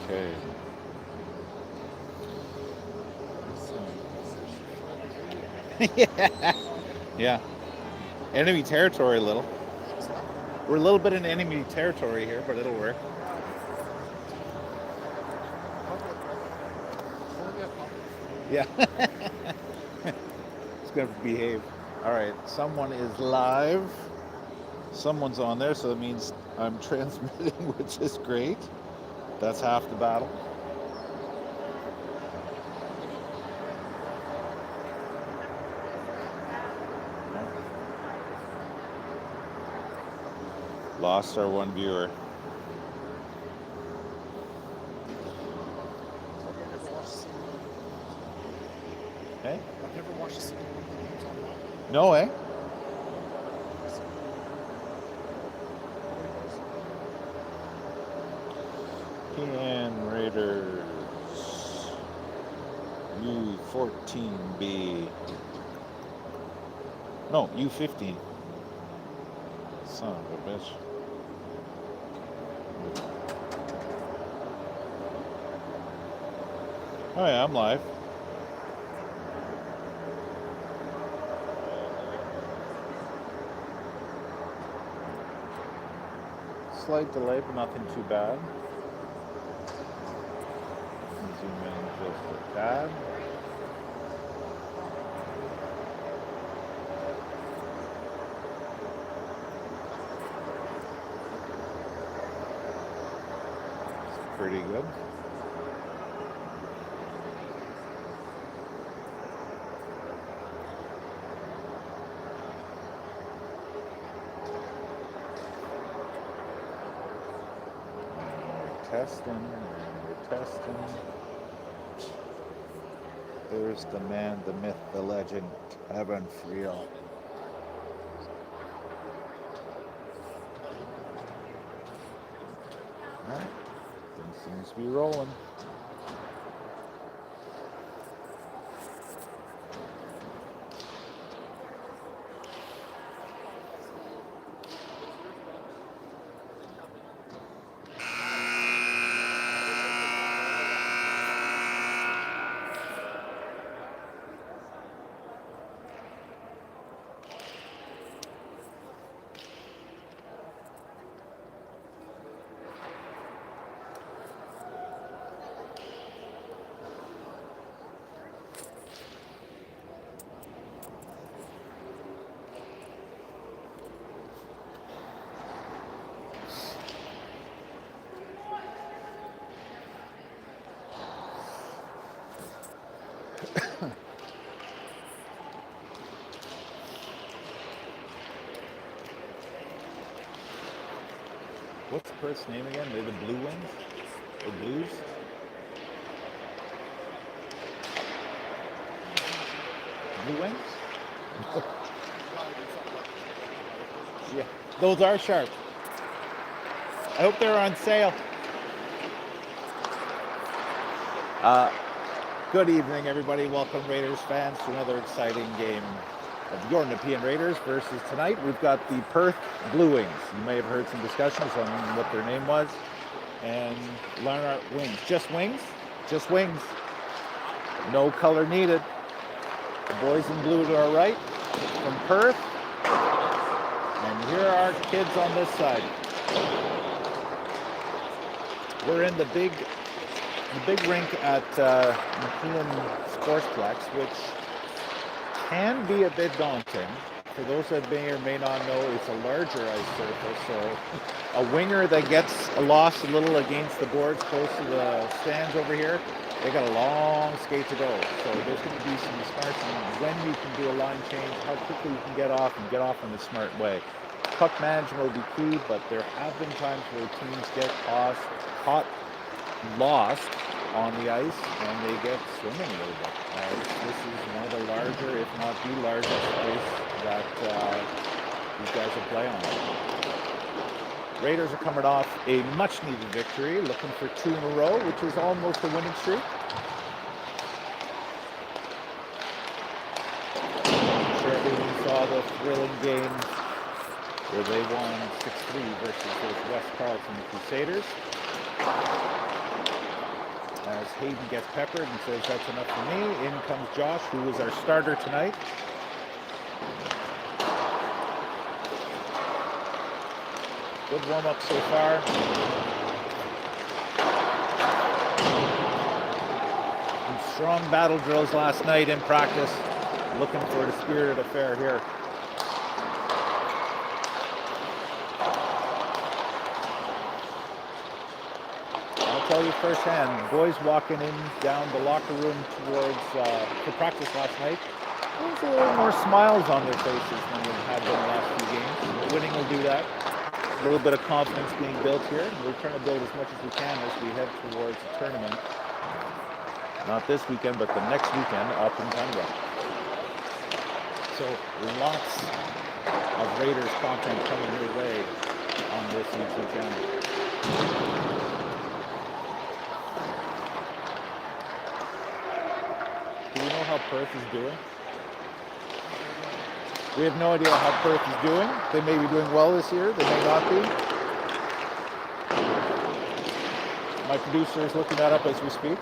Okay. Yeah. Yeah. Enemy territory a little. We're a little bit in enemy territory here, but it'll work. Yeah. It's going to behave. All right. Someone is live. Someone's on there, so that means I'm transmitting, which is great. That's half the battle. Lost our one viewer. Hey? I've never watched a single one of the games online. No way. Nepean Raiders U14B. No, U15. Son of a bitch. Oh yeah, I'm live. Slight delay, but nothing too bad. Zoom in just a tad. It's pretty good. We're testing. There's the man, the myth, the legend, Kevin Friel. Right. Things seems to be rolling. What's Perth's name again? They're the Blue Wings? Or Blues? Blue Wings? Yeah, those are sharp. I hope they're on sale. Good evening, everybody. Welcome, Raiders fans, to another exciting game of your Nepean Raiders versus tonight. We've got the Perth Blue Wings. You may have heard some discussions on what their name was. And Larnart Wings. Just wings? Just wings. No color needed. The boys in blue to our right from Perth. And here are our kids on this side. We're in the big rink at Nepean Sportsplex, which can be a bit daunting. For those that may or may not know, it's a larger ice surface, so a winger that gets lost a little against the boards close to the stands over here, they got a long skate to go. So there's going to be some smarts on when you can do a line change, how quickly you can get off and get off in a smart way. Puck management will be key, but there have been times where teams get caught lost on the ice and they get swimming a little bit. This is one of the larger, if not the largest ice that these guys will play on. Raiders are coming off a much needed victory, looking for 2 in a row, which is almost a winning streak. I'm sure everyone saw the thrilling game where they won 6-3 versus those West Carleton Crusaders. as Hayden gets peppered and says that's enough for me. In comes Josh, who is our starter tonight. Good warm-up so far. Some strong battle drills last night in practice. Looking for the spirited affair here. I'll tell you firsthand, boys walking in down the locker room towards for practice last night, there was a little more smiles on their faces than we've had in the last few games. Winning will do that. A little bit of confidence being built here. We're trying to build as much as we can as we head towards the tournament. Not this weekend, but the next weekend up in Tundra. So lots of Raiders content coming your way on this YouTube channel. Do we know how Perth is doing? We have no idea how Perth is doing. They may be doing well this year. They may not be. My producer is looking that up as we speak.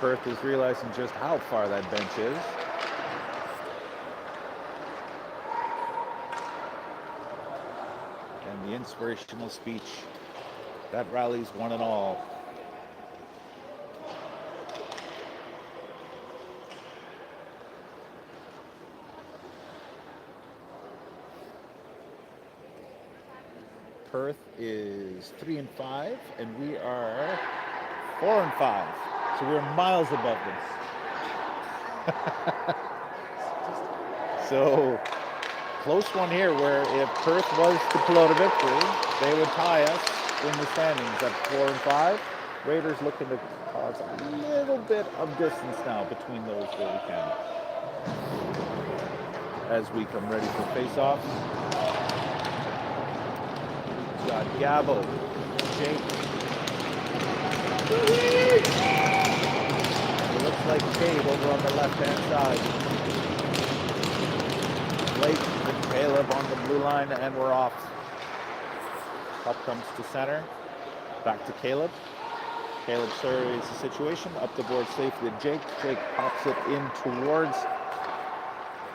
Perth is realizing just how far that bench is. And the inspirational speech that rallies one and all. Perth is 3-5, and we are 4-5. So we're miles above this. So close one here where if Perth was to pull out a victory, they would tie us in the standings at 4-5. Raiders looking to cause a little bit of distance now between those where we can. As we come ready for face-off. We've got Gabo, Jake. It looks like Cade over on the left-hand side. Blake and Caleb on the blue line, and we're off. Puck comes to center. Back to Caleb. Caleb surveys the situation. Up the board safely to Jake. Jake pops it in towards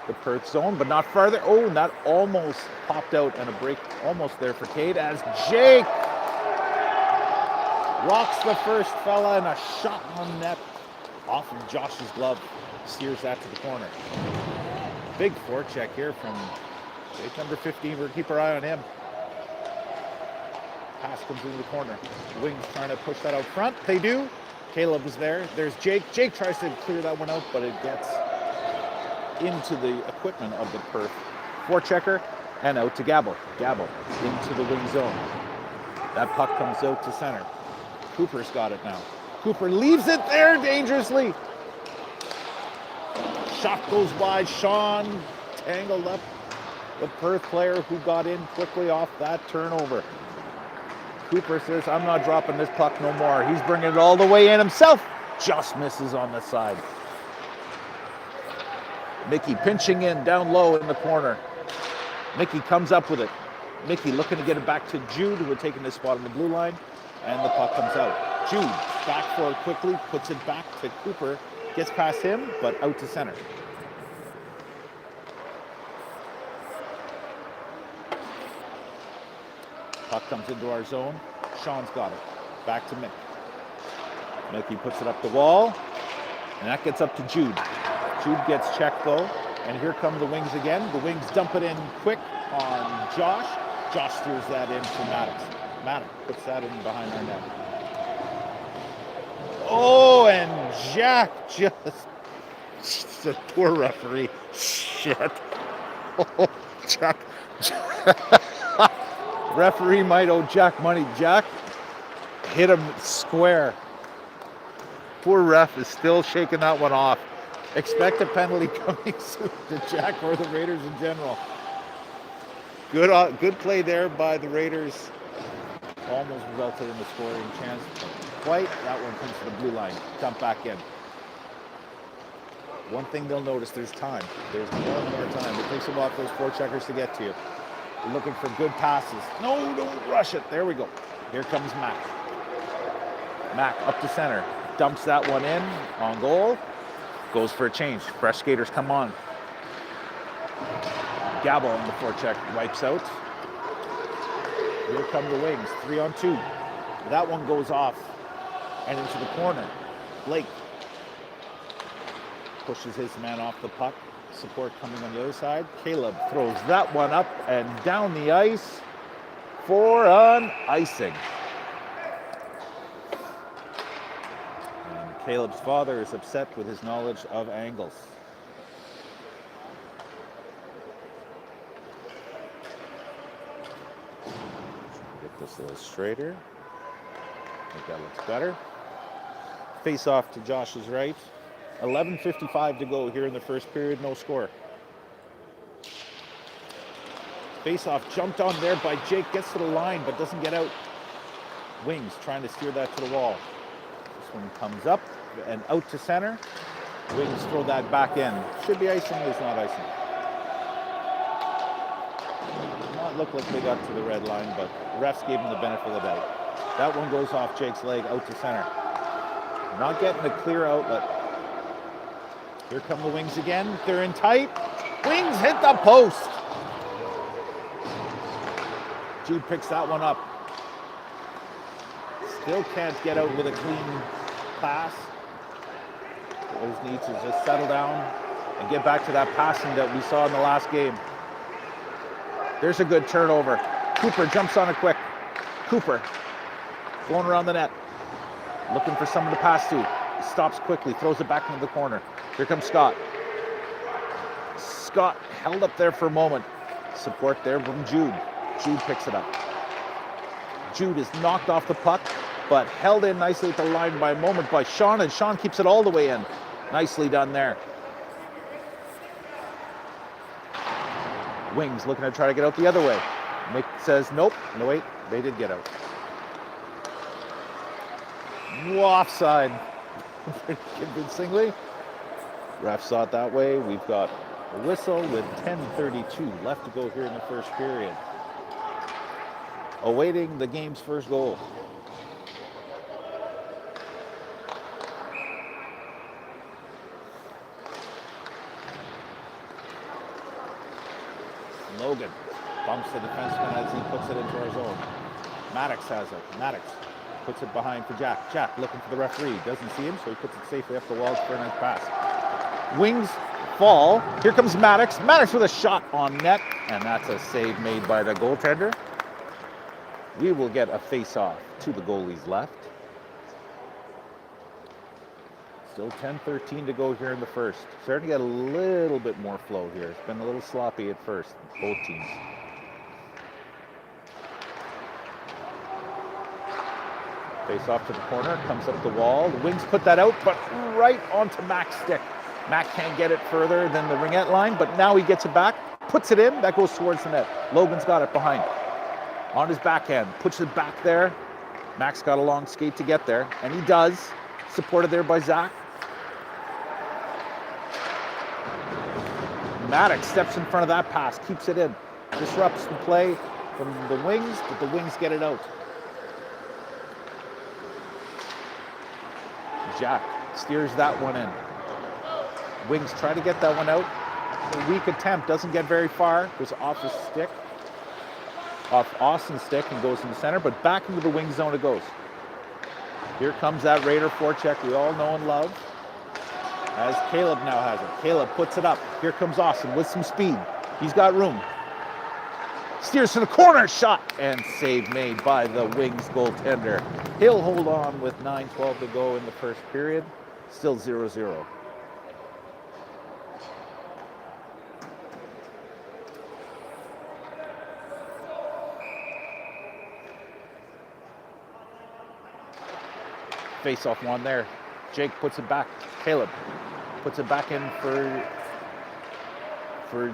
the Perth zone, but not farther. Oh, that almost popped out, and a break almost there for Cade as Jake rocks the first fella, and a shot on net off of Josh's glove. Steers that to the corner. Big forecheck here from Jake, number 15. We'll keep our eye on him. Pass comes into the corner. Wings trying to push that out front. They do. Caleb is there. There's Jake. Jake tries to clear that one out, but it gets into the equipment of the Perth forechecker and out to Gabo. Gabo into the wing zone. That puck comes out to center. Cooper's got it now. Cooper leaves it there dangerously. Shot goes wide. Sean tangled up the Perth player who got in quickly off that turnover. Cooper says, I'm not dropping this puck no more. He's bringing it all the way in himself. Just misses on the side. Mickey pinching in down low in the corner. Mickey comes up with it. Mickey looking to get it back to Jude, who had taken this spot on the blue line. And the puck comes out. Jude back for it quickly, puts it back to Cooper, gets past him, but out to center. Puck comes into our zone. Sean's got it. Back to Mick. Mickey puts it up the wall, and that gets up to Jude. Jude gets checked though, and here come the Wings again. The Wings dump it in quick on Josh. Josh steers that in for Maddox. Maddox puts that in behind our net. Oh, and Jack just a poor referee. Shit. Oh, Jack. Referee might owe Jack money. Jack hit him square. poor ref is still shaking that one off. Expect a penalty coming soon to Jack or the Raiders in general. Good play there by the Raiders. Almost resulted in the scoring chance. Quite. That one comes to the blue line. Dump back in. One thing they'll notice, there's time. There's more and more time. It takes a while for those forecheckers to get to you. You're looking for good passes. No, don't rush it. There we go. Here comes Mac. Mac up to center. Dumps that one in on goal. Goes for a change. Fresh skaters come on. Gabo on the forecheck wipes out. Here come the Wings. 3-on-2. That one goes off and into the corner. Blake pushes his man off the puck. Support coming on the other side. Caleb throws that one up and down the ice for an icing. And Caleb's father is upset with his knowledge of angles. Get this a little straighter. I think that looks better. Face off to Josh's right. 11:55 to go here in the first period, no score. Face-off jumped on there by Jake, gets to the line but doesn't get out. Wings trying to steer that to the wall. This one comes up and out to center. Wings throw that back in. Should be icing, it's not icing. Did not look like they got to the red line, but the refs gave him the benefit of the doubt. That one goes off Jake's leg out to center. Not getting a clear outlet. Here come the Wings again. They're in tight. Wings hit the post. Jude picks that one up. Still can't get out with a clean pass. Always needs to just settle down and get back to that passing that we saw in the last game. There's a good turnover. Cooper jumps on it quick. Cooper going around the net. Looking for someone to pass to. He stops quickly, throws it back into the corner. Here comes Scott. Scott held up there for a moment. Support there from Jude. Jude picks it up. Jude is knocked off the puck, but held in nicely at the line by a moment by Sean, and Sean keeps it all the way in. Nicely done there. Wings looking to try to get out the other way. Mick says nope. No, wait, they did get out. Offside. Pretty convincingly. Ref saw it that way. We've got a whistle with 10:32 left to go here in the first period. Awaiting the game's first goal. Logan bumps the defenseman as he puts it into our zone. Maddox has it. Maddox puts it behind for Jack. Jack looking for the referee. Doesn't see him, so he puts it safely up the wall for a nice pass. Wings fall. Here comes Maddox. Maddox with a shot on net, and that's a save made by the goaltender. We will get a face-off to the goalie's left. Still 10:13 to go here in the first. Starting to get a little bit more flow here. It's been a little sloppy at first, both teams. Face off to the corner, comes up the wall. The Wings put that out, but right onto Mac's stick. Mac can't get it further than the ringette line, but now he gets it back, puts it in, that goes towards the net. Logan's got it behind. On his backhand, puts it back there. Mac's got a long skate to get there, and he does. Supported there by Zach. Maddox steps in front of that pass, keeps it in. Disrupts the play from the Wings, but the Wings get it out. Jack steers that one in. Wings try to get that one out. A weak attempt, doesn't get very far. Goes off his stick, off Austin's stick, and goes in the center, but back into the wing zone it goes. Here comes that Raider forecheck we all know and love, as Caleb now has it. Caleb puts it up. Here comes Austin with some speed. He's got room. Steers to the corner, shot, and save made by the Wings goaltender. He'll hold on with 9:12 to go in the first period. Still 0-0. Face-off one there. Jake puts it back. Caleb puts it back in for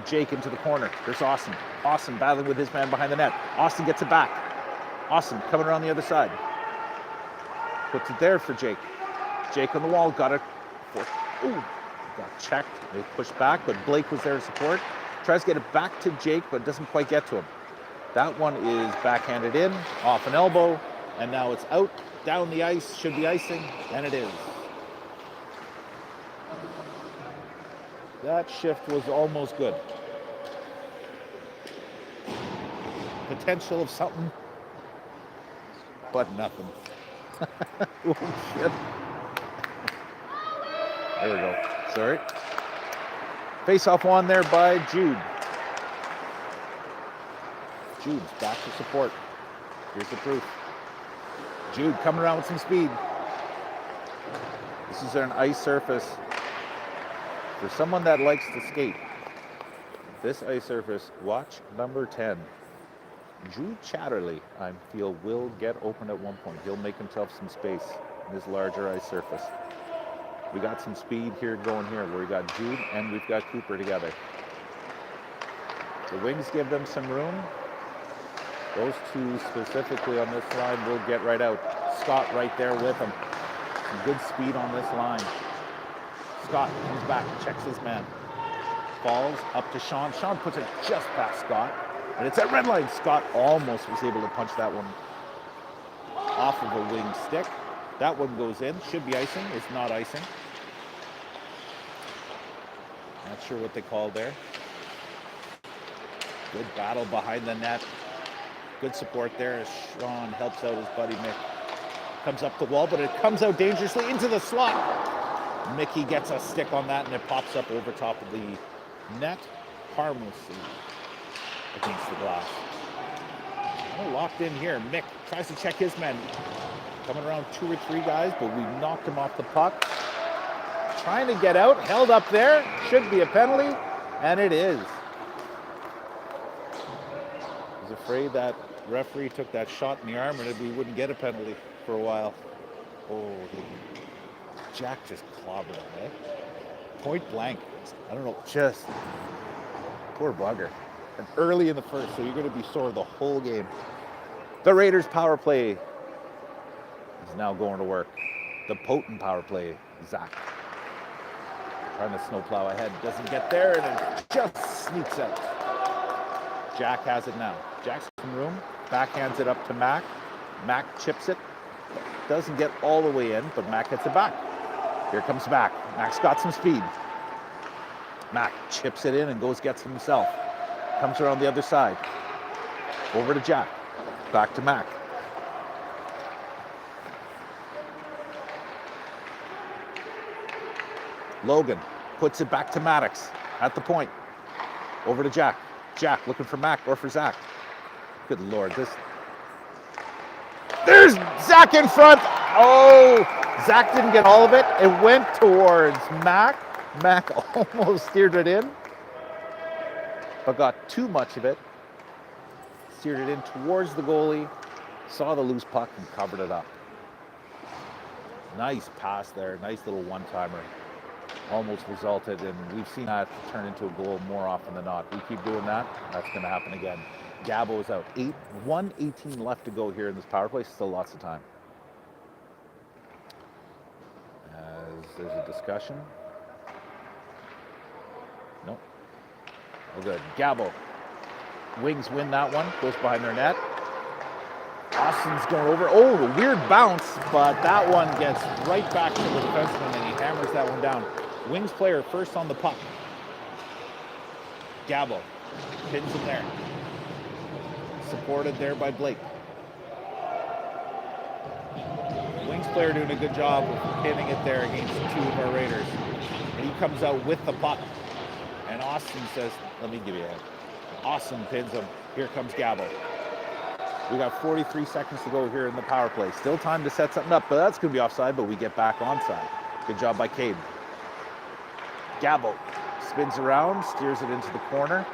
Jake into the corner. There's Austin. Austin battling with his man behind the net. Austin gets it back. Austin coming around the other side. Puts it there for Jake. Jake on the wall, got it. Ooh, got checked. They pushed back, but Blake was there to support. Tries to get it back to Jake, but doesn't quite get to him. That one is backhanded in, off an elbow, and now it's out, down the ice, should be icing, and it is. That shift was almost good. Potential of something, but nothing. Oh, shit. There we go. Sorry. Face-off won there by Jude. Jude's back to support. Here's the proof. Jude coming around with some speed. This is an ice surface. For someone that likes to skate, this ice surface, watch number 10. Jude Chatterley, I feel, will get open at one point. He'll make himself some space in this larger ice surface. We got some speed here going here, where we got Jude and we've got Cooper together. The wings give them some room. Those two specifically on this line will get right out. Scott right there with them. Some good speed on this line. Scott comes back, checks his man. Falls up to Sean. Sean puts it just past Scott. And it's at red line. Scott almost was able to punch that one off of a wing stick. That one goes in. Should be icing. It's not icing. Not sure what they called there. Good battle behind the net. Good support there as Sean helps out his buddy Mick. Comes up the wall, but it comes out dangerously into the slot. Mickey gets a stick on that, and it pops up over top of the net harmlessly against the glass. Locked in here. Mick tries to check his man. Coming around 2 or 3 guys, but we knocked him off the puck. Trying to get out, held up there. Should be a penalty, and it is. I was afraid that referee took that shot in the arm and we wouldn't get a penalty for a while. Oh, Jack just clobbered him, eh? Point blank. I don't know, just poor bugger. And early in the first, so you're going to be sore the whole game. The Raiders power play is now going to work. The potent power play, Zach. Trying to snowplow ahead, doesn't get there, and it just sneaks out. Jack has it now. Jack's in room, backhands it up to Mac. Mac chips it. Doesn't get all the way in, but Mac gets it back. Here comes Mac. Mac's got some speed. Mac chips it in and goes gets it himself. Comes around the other side. Over to Jack. Back to Mac. Logan puts it back to Maddox at the point. Over to Jack. Jack looking for Mac or for Zach. Good Lord, there's Zach in front. Oh, Zach didn't get all of it. It went towards Mac. Mac almost steered it in, but got too much of it. Steered it in towards the goalie. Saw the loose puck and covered it up. Nice pass there. Nice little one-timer. Almost resulted, and we've seen that turn into a goal more often than not. We keep doing that, that's going to happen again. Gabo is out. 1:18 left to go here in this power play. Still lots of time. As there's a discussion. Nope. Oh, good. Gabo. Wings win that one. Goes behind their net. Austin's going over. Oh, a weird bounce, but that one gets right back to the defenseman, and he hammers that one down. Wings player first on the puck. Gabo pins him there. Supported there by Blake. Wings player doing a good job of pinning it there against 2 of our Raiders. And he comes out with the puck. And Austin says, let me give you a. Austin pins him. Here comes Gabo. We got 43 seconds to go here in the power play. Still time to set something up, but that's going to be offside, but we get back onside. Good job by Cade. Gabo spins around, steers it into the corner.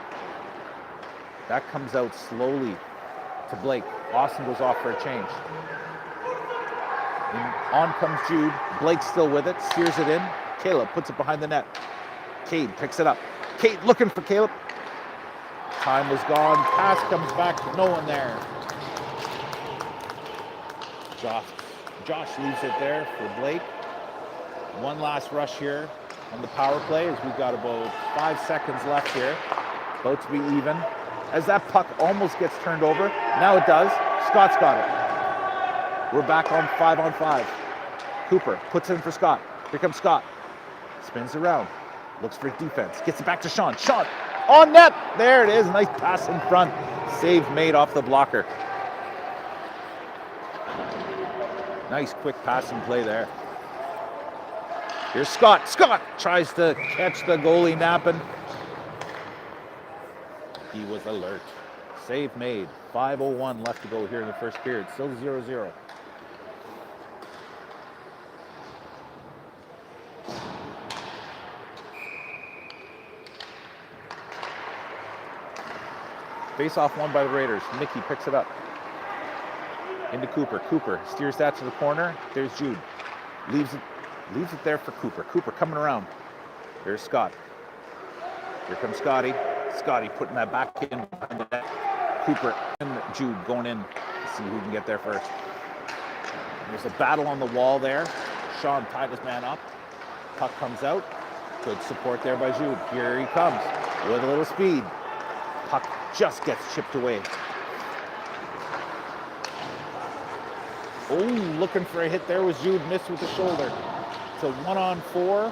That comes out slowly to Blake. Austin goes off for a change. On comes Jude. Blake's still with it, steers it in. Caleb puts it behind the net. Cade picks it up. Cade looking for Caleb. Time was gone. Pass comes back. No one there. Josh leaves it there for Blake. One last rush here on the power play as we've got about 5 seconds left here. About to be even. As that puck almost gets turned over. Now it does. Scott's got it. We're back on 5-on-5. Cooper puts in for Scott. Here comes Scott. Spins around. Looks for defense. Gets it back to Sean. Sean on net. There it is. Nice pass in front. Save made off the blocker. Nice quick passing play there. Here's Scott. Scott tries to catch the goalie napping. He was alert. Save made. 5:01 left to go here in the first period. Still 0-0. Face-off won by the Raiders. Mickey picks it up. Into Cooper. Cooper steers that to the corner. There's Jude. Leaves it there for Cooper. Cooper coming around. There's Scott. Here comes Scotty. Scotty putting that back in behind the net. Cooper and Jude going in to see who can get there first. There's a battle on the wall there. Sean tied his man up. Puck comes out. Good support there by Jude. Here he comes with a little speed. Puck just gets chipped away. Oh, looking for a hit there was Jude, missed with the shoulder. So 1-on-4 for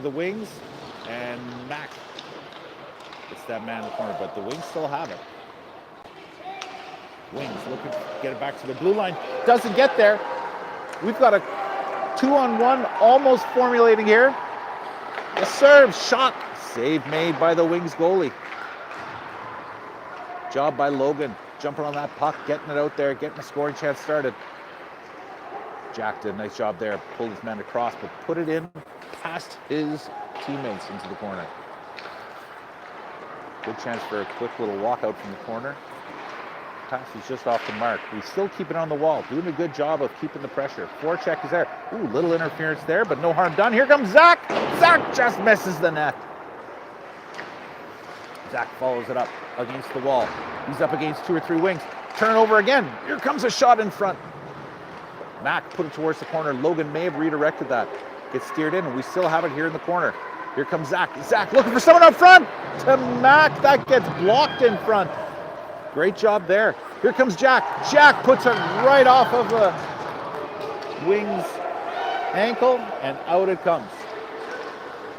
the Wings, and Mac. It's that man in the corner, but the Wings still have it. Wings looking to get it back to the blue line. Doesn't get there. We've got a 2-on-1 almost formulating here. A serve, shot. Save made by the Wings goalie. Job by Logan. Jumping on that puck, getting it out there, getting a scoring chance started. Jack did a nice job there. Pulled his man across, but put it in past his teammates into the corner. Good chance for a quick little walkout from the corner. Pass is just off the mark. We still keep it on the wall. Doing a good job of keeping the pressure. Forecheck is there. Ooh, little interference there, but no harm done. Here comes Zach. Zach just misses the net. Zach follows it up against the wall. He's up against 2 or 3 Wings. Turnover again. Here comes a shot in front. Mac put it towards the corner. Logan may have redirected that. Gets steered in, and we still have it here in the corner. Here comes Zach. Zach looking for someone up front. To Mac. That gets blocked in front. Great job there. Here comes Jack. Jack puts it right off of the Wings ankle, and out it comes.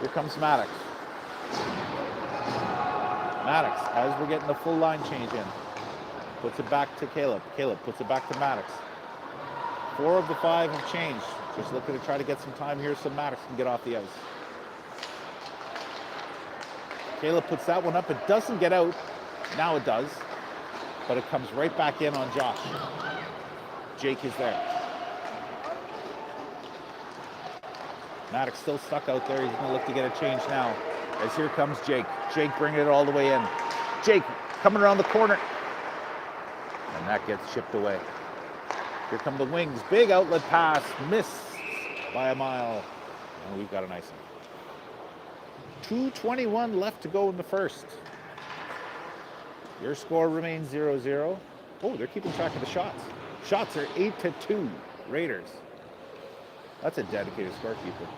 Here comes Maddox. Maddox, as we're getting the full line change in, puts it back to Caleb. Caleb puts it back to Maddox. 4 of the 5 have changed. Just looking to try to get some time here so Maddox can get off the ice. Caleb puts that one up. It doesn't get out. Now it does. But it comes right back in on Josh. Jake is there. Maddox still stuck out there. He's going to look to get a change now. As here comes Jake. Jake bringing it all the way in. Jake coming around the corner. And that gets chipped away. Here come the Wings. Big outlet pass. Miss by a mile. And we've got an icing. 2:21 left to go in the first. Your score remains 0-0. Oh, they're keeping track of the shots. Shots are 8-2 Raiders. That's a dedicated scorekeeper.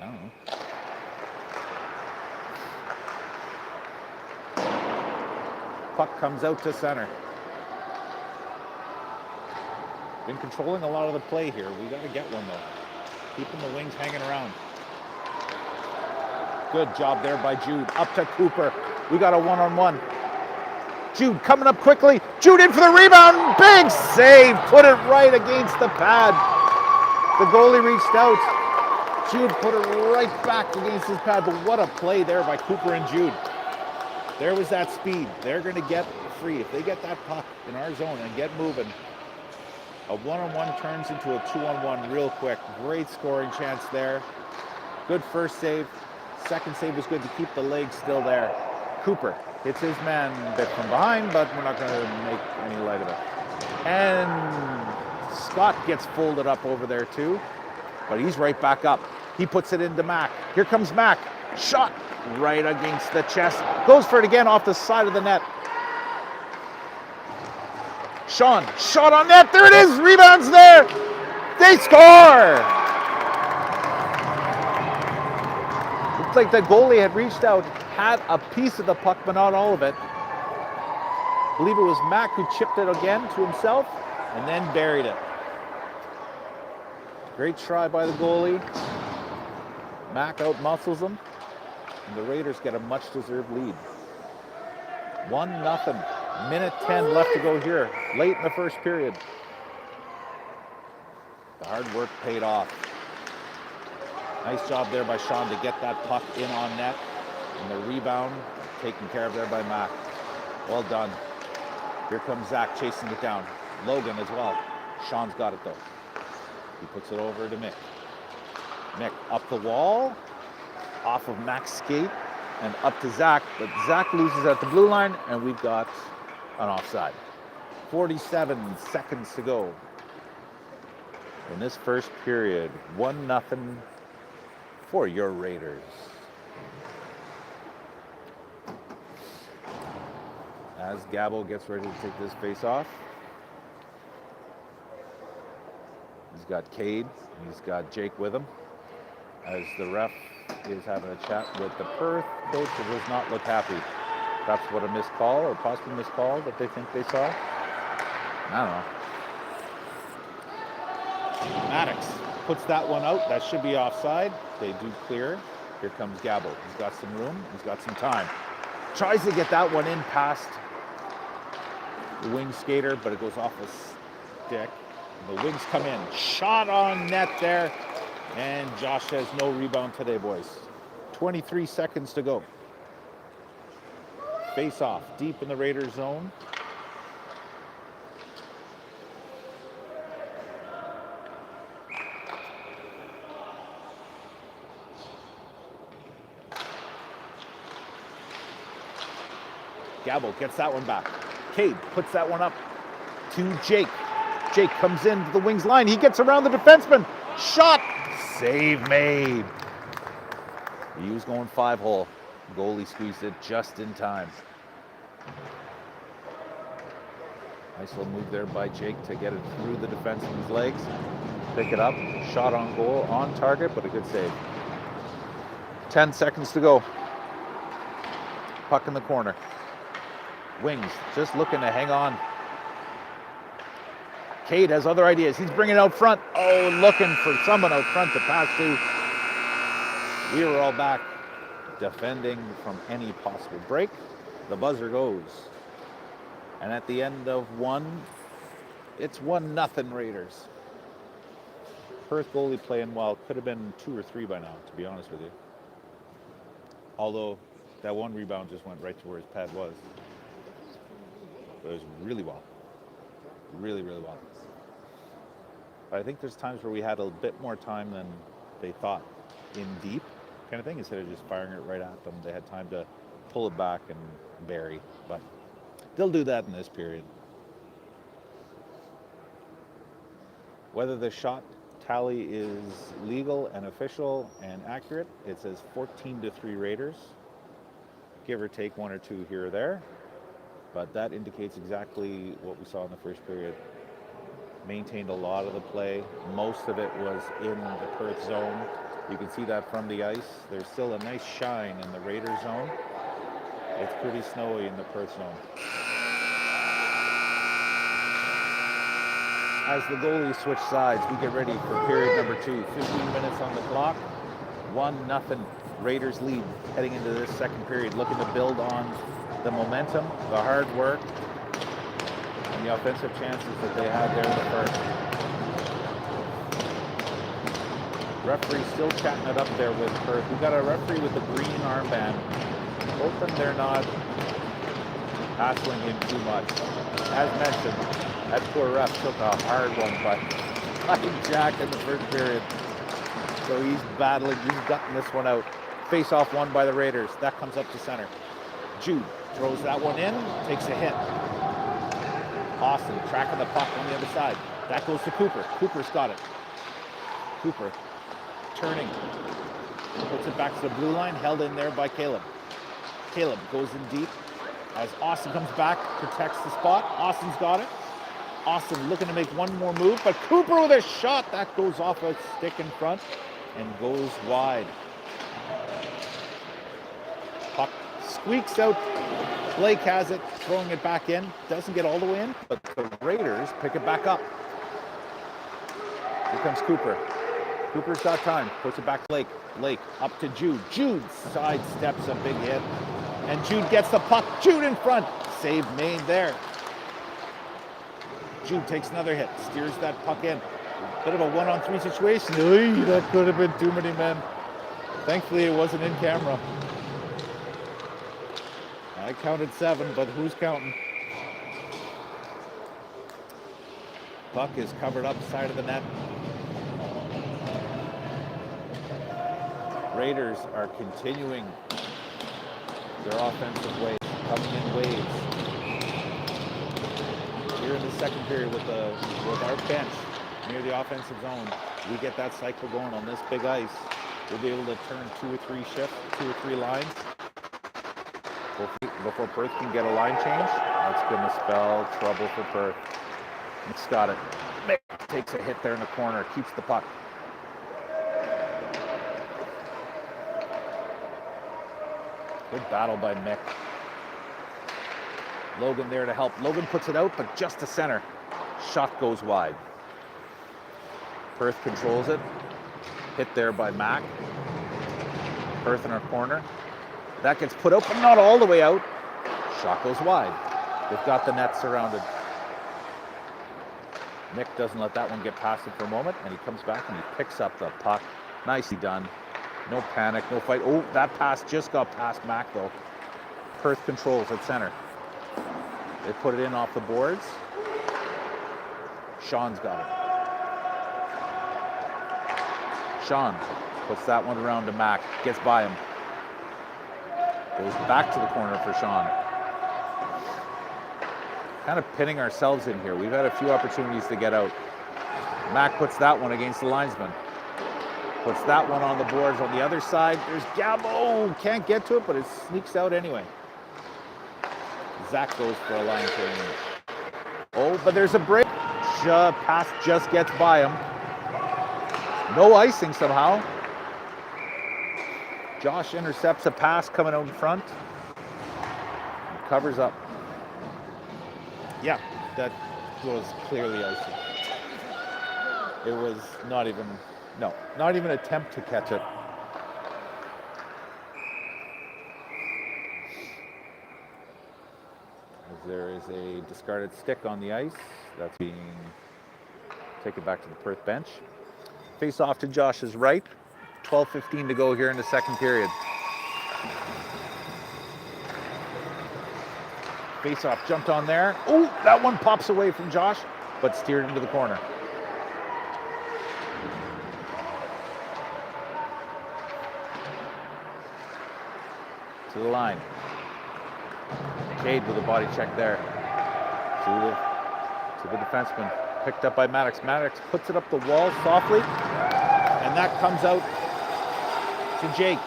I don't know. Puck comes out to center. Been controlling a lot of the play here. We got to get one though. Keeping the Wings hanging around. Good job there by Jude. Up to Cooper. We got a 1-on-1. Jude coming up quickly. Jude in for the rebound. Big save. Put it right against the pad. The goalie reached out. Jude put it right back against his pad, but what a play there by Cooper and Jude. There was that speed. They're going to get free. If they get that puck in our zone and get moving, a 1-on-1 turns into a 2-on-1 real quick. Great scoring chance there. Good first save. Second save was good to keep the legs still there. Cooper hits his man a bit from behind, but we're not going to make any light of it. And Scott gets folded up over there too, but he's right back up. He puts it into Mac. Here comes Mac. Shot right against the chest. Goes for it again off the side of the net. Sean, shot on net. There it is. Rebounds there. They score. Looked like the goalie had reached out, had a piece of the puck, but not all of it. I believe it was Mac who chipped it again to himself and then buried it. Great try by the goalie. Mac out-muscles him, and the Raiders get a much-deserved lead. 1-0. Minute 10 left to go here, late in the first period. The hard work paid off. Nice job there by Sean to get that puck in on net, and the rebound taken care of there by Mac. Well done. Here comes Zach chasing it down. Logan as well. Sean's got it though. He puts it over to Mick. Mick up the wall, off of Mac's skate, and up to Zach. But Zach loses at the blue line, and we've got an offside. 47 seconds to go in this first period. 1-0 for your Raiders. As Gabo gets ready to take this face off, he's got Cade, he's got Jake with him. As the ref is having a chat with the Perth coach, it does not look happy. Perhaps what a missed call or possible missed call that they think they saw. I don't know. Maddox puts that one out. That should be offside. They do clear. Here comes Gabo. He's got some room. He's got some time. Tries to get that one in past the wing skater, but it goes off a stick. The wings come in. Shot on net there. And Josh has no rebound today, boys. 23 seconds to go. Face off deep in the Raiders zone. Gabo gets that one back. Cade puts that one up to Jake. Jake comes into the wings line. He gets around the defenseman. Shot. Save made. He was going 5-hole. Goalie squeezed it just in time. Nice little move there by Jake to get it through the defenseman's legs. Pick it up. Shot on goal, on target, but a good save. 10 seconds to go. Puck in the corner. Wings just looking to hang on. Cade has other ideas. He's bringing it out front. Oh, looking for someone out front to pass to. We were all back defending from any possible break. The buzzer goes. And at the end of one, it's 1-0 Raiders. Perth goalie playing well. Could have been 2 or 3 by now, to be honest with you. Although that one rebound just went right to where his pad was. But it was really well. Really, really well. But I think there's times where we had a bit more time than they thought in deep kind of thing. Instead of just firing it right at them, they had time to pull it back and bury. But they'll do that in this period. Whether the shot tally is legal and official and accurate, it says 14-3 Raiders. Give or take 1 or 2 here or there. But that indicates exactly what we saw in the first period. Maintained a lot of the play. Most of it was in the Perth zone. You can see that from the ice. There's still a nice shine in the Raiders zone. It's pretty snowy in the Perth zone. As the goalies switch sides, we get ready for period number 2. 15 minutes on the clock. 1-0 Raiders lead heading into this second period, looking to build on the momentum, the hard work, and the offensive chances that they had there in the first. Referee still chatting it up there with Perth. We've got a referee with the green armband. Hoping they're not hassling him too much. As mentioned, that poor ref took a hard one by Jack in the first period. So he's battling, he's gutting this one out. Face off won by the Raiders. That comes up to center. Jude throws that one in, takes a hit. Austin tracking the puck on the other side. That goes to Cooper. Cooper's got it. Cooper turning. Puts it back to the blue line, held in there by Caleb. Caleb goes in deep as Austin comes back, protects the spot. Austin's got it. Austin looking to make one more move, but Cooper with a shot that goes off a stick in front and goes wide. Puck squeaks out. Blake has it, throwing it back in. Doesn't get all the way in, but the Raiders pick it back up. Here comes Cooper. Cooper's got time. Puts it back to Blake. Blake up to Jude. Jude sidesteps a big hit. And Jude gets the puck. Jude in front. Save made there. Jude takes another hit. Steers that puck in. Bit of a 1-on-3 situation. Oy, that could have been too many men. Thankfully, it wasn't in camera. I counted 7, but who's counting? Puck is covered up side of the net. Raiders are continuing their offensive waves, coming in waves. Here in the second period with our bench near the offensive zone, we get that cycle going on this big ice. We'll be able to turn 2 or 3 shifts, 2 or 3 lines before Perth can get a line change. That's going to spell trouble for Perth. Mick's got it. Mick takes a hit there in the corner, keeps the puck. Good battle by Mick. Logan there to help. Logan puts it out, but just to center. Shot goes wide. Perth controls it. Hit there by Mac. Perth in our corner. That gets put out, but not all the way out. Shot goes wide. They've got the net surrounded. Mick doesn't let that one get past him for a moment, and he comes back and he picks up the puck. Nicely done. No panic, no fight. Oh, that pass just got past Mac, though. Perth controls at center. They put it in off the boards. Sean's got it. Sean puts that one around to Mac. Gets by him. Goes back to the corner for Sean. Kind of pinning ourselves in here. We've had a few opportunities to get out. Mac puts that one against the linesman. Puts that one on the boards on the other side. There's Gabo. Can't get to it, but it sneaks out anyway. Zach goes for a line change. Oh, but there's a break. Pass just gets by him. No icing somehow. Josh intercepts a pass coming out in front. Covers up. Yeah, that was clearly icing. It was not even an attempt to catch it. As there is a discarded stick on the ice. That's being taken back to the Perth bench. Face off to Josh's right. 12:15 to go here in the second period. Face off jumped on there. Oh, that one pops away from Josh, but steered into the corner. To the line. Cade with a body check there. To the defenseman. Picked up by Maddox. Maddox puts it up the wall softly. And that comes out to Jake.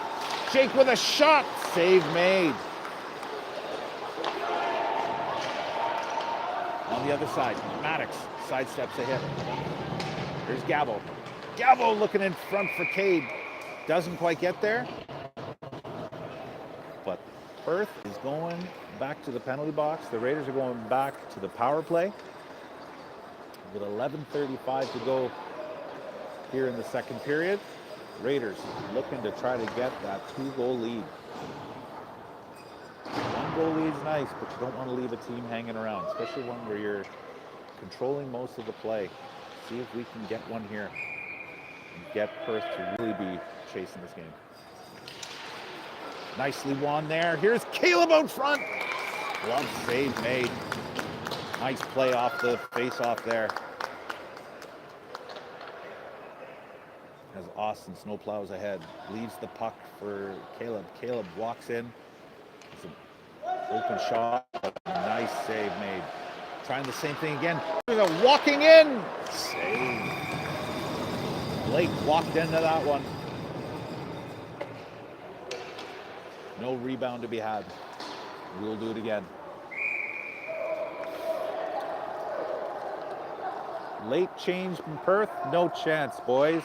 Jake with a shot. Save made. On the other side, Maddox sidesteps a hit. Here's Gabo. Gabo looking in front for Cade. Doesn't quite get there. But Perth is going back to the penalty box. The Raiders are going back to the power play. With 11:35 to go here in the second period. Raiders looking to try to get that 2-goal lead. 1-goal lead is nice, but you don't want to leave a team hanging around, especially one where you're controlling most of the play. See if we can get one here and get Perth to really be chasing this game. Nicely won there. Here's Caleb out front. Glove save made. Nice play off the face-off there. As Austin snowplows ahead, leaves the puck for Caleb. Caleb walks in. It's an open shot. Nice save made. Trying the same thing again. Walking in. Save. Blake walked into that one. No rebound to be had. We'll do it again. Late change from Perth. No chance, boys.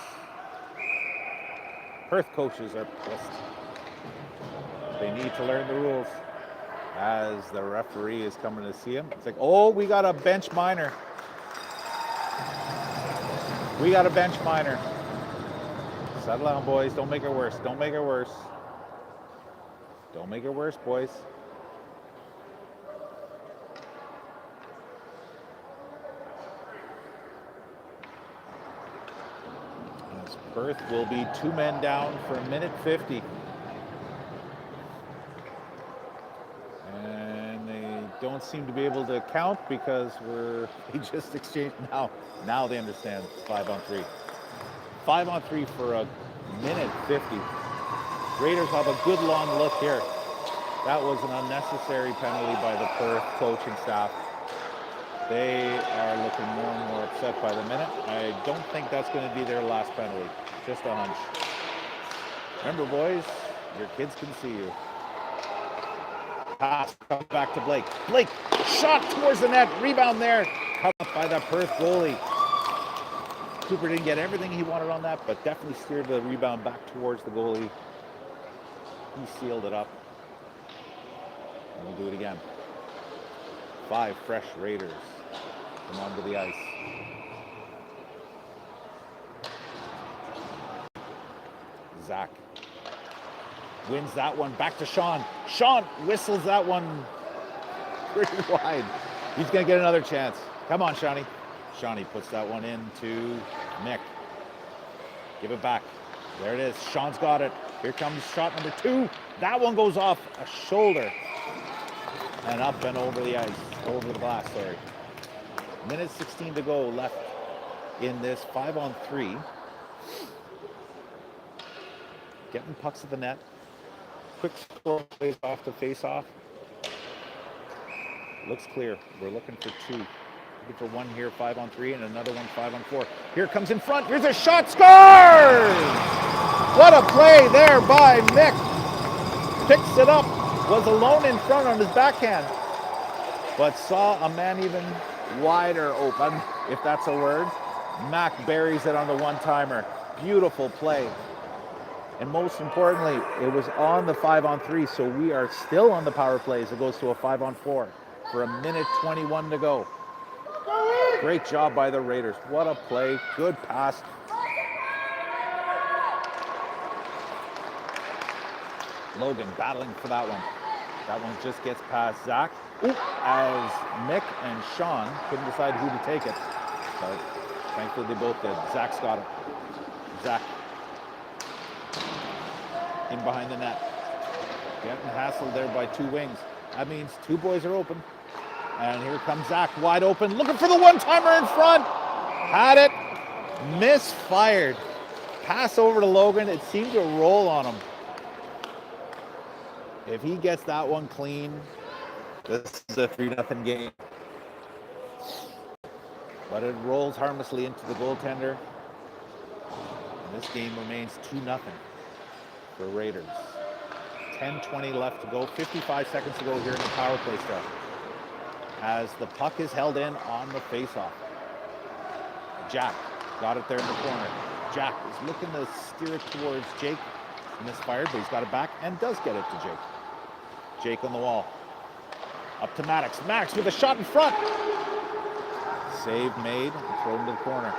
Perth coaches are pissed. They need to learn the rules. As the referee is coming to see him, it's like, oh, we got a bench minor. We got a bench minor. Settle down, boys. Don't make it worse. Don't make it worse. Don't make it worse, boys. As Perth will be 2 men down for a minute 50. Don't seem to be able to count because we just exchanged now they understand 5-on-3. 5-on-3 for a minute 50. Raiders have a good long look here. That was an unnecessary penalty by the Perth coaching staff. They are looking more and more upset by the minute. I don't think that's going to be their last penalty. Just a hunch. Remember, boys, your kids can see you. Pass, comes back to Blake. Blake, shot towards the net, rebound there. Cut up by the Perth goalie. Cooper didn't get everything he wanted on that, but definitely steered the rebound back towards the goalie. He sealed it up. And we'll do it again. 5 fresh Raiders come onto the ice. Zach wins that one, back to Sean. Sean whistles that one pretty wide. He's going to get another chance. Come on, Shawnee. Shawnee puts that one into Mick. Give it back. There it is. Sean's got it. Here comes shot number 2. That one goes off a shoulder and up and over the ice, over the glass, sorry. Minute 16 to go left in this 5-on-3. Getting pucks at the net. Quick score plays off to face off. Looks clear. We're looking for 2. Looking for 1 here, 5-on-3, and another one 5-on-4. Here comes in front. Here's a shot. Scores! What a play there by Mick. Picks it up. Was alone in front on his backhand, but saw a man even wider open, if that's a word. Mac buries it on the one-timer. Beautiful play. And most importantly, it was on the 5-on-3, so we are still on the power plays. It goes to a 5-on-4 for a minute 21 to go. Great job by the Raiders. What a play. Good pass. Logan battling for that one. That one just gets past Zach. As Mick and Sean couldn't decide who to take it. But thankfully they both did. Zach's got it. Zach in behind the net. Getting hassled there by 2 wings. That means 2 boys are open. And here comes Zach, wide open, looking for the one-timer in front. Had it, misfired. Pass over to Logan, it seemed to roll on him. If he gets that one clean, this is a 3-0 game. But it rolls harmlessly into the goaltender. And this game remains 2-0 for Raiders. 10:20 left to go, 55 seconds to go here in the power play stuff. As the puck is held in on the face-off. Jack got it there in the corner. Jack is looking to steer it towards Jake. Misfired, but he's got it back and does get it to Jake. Jake on the wall. Up to Maddox. Maddox with a shot in front. Save made and thrown to the corner.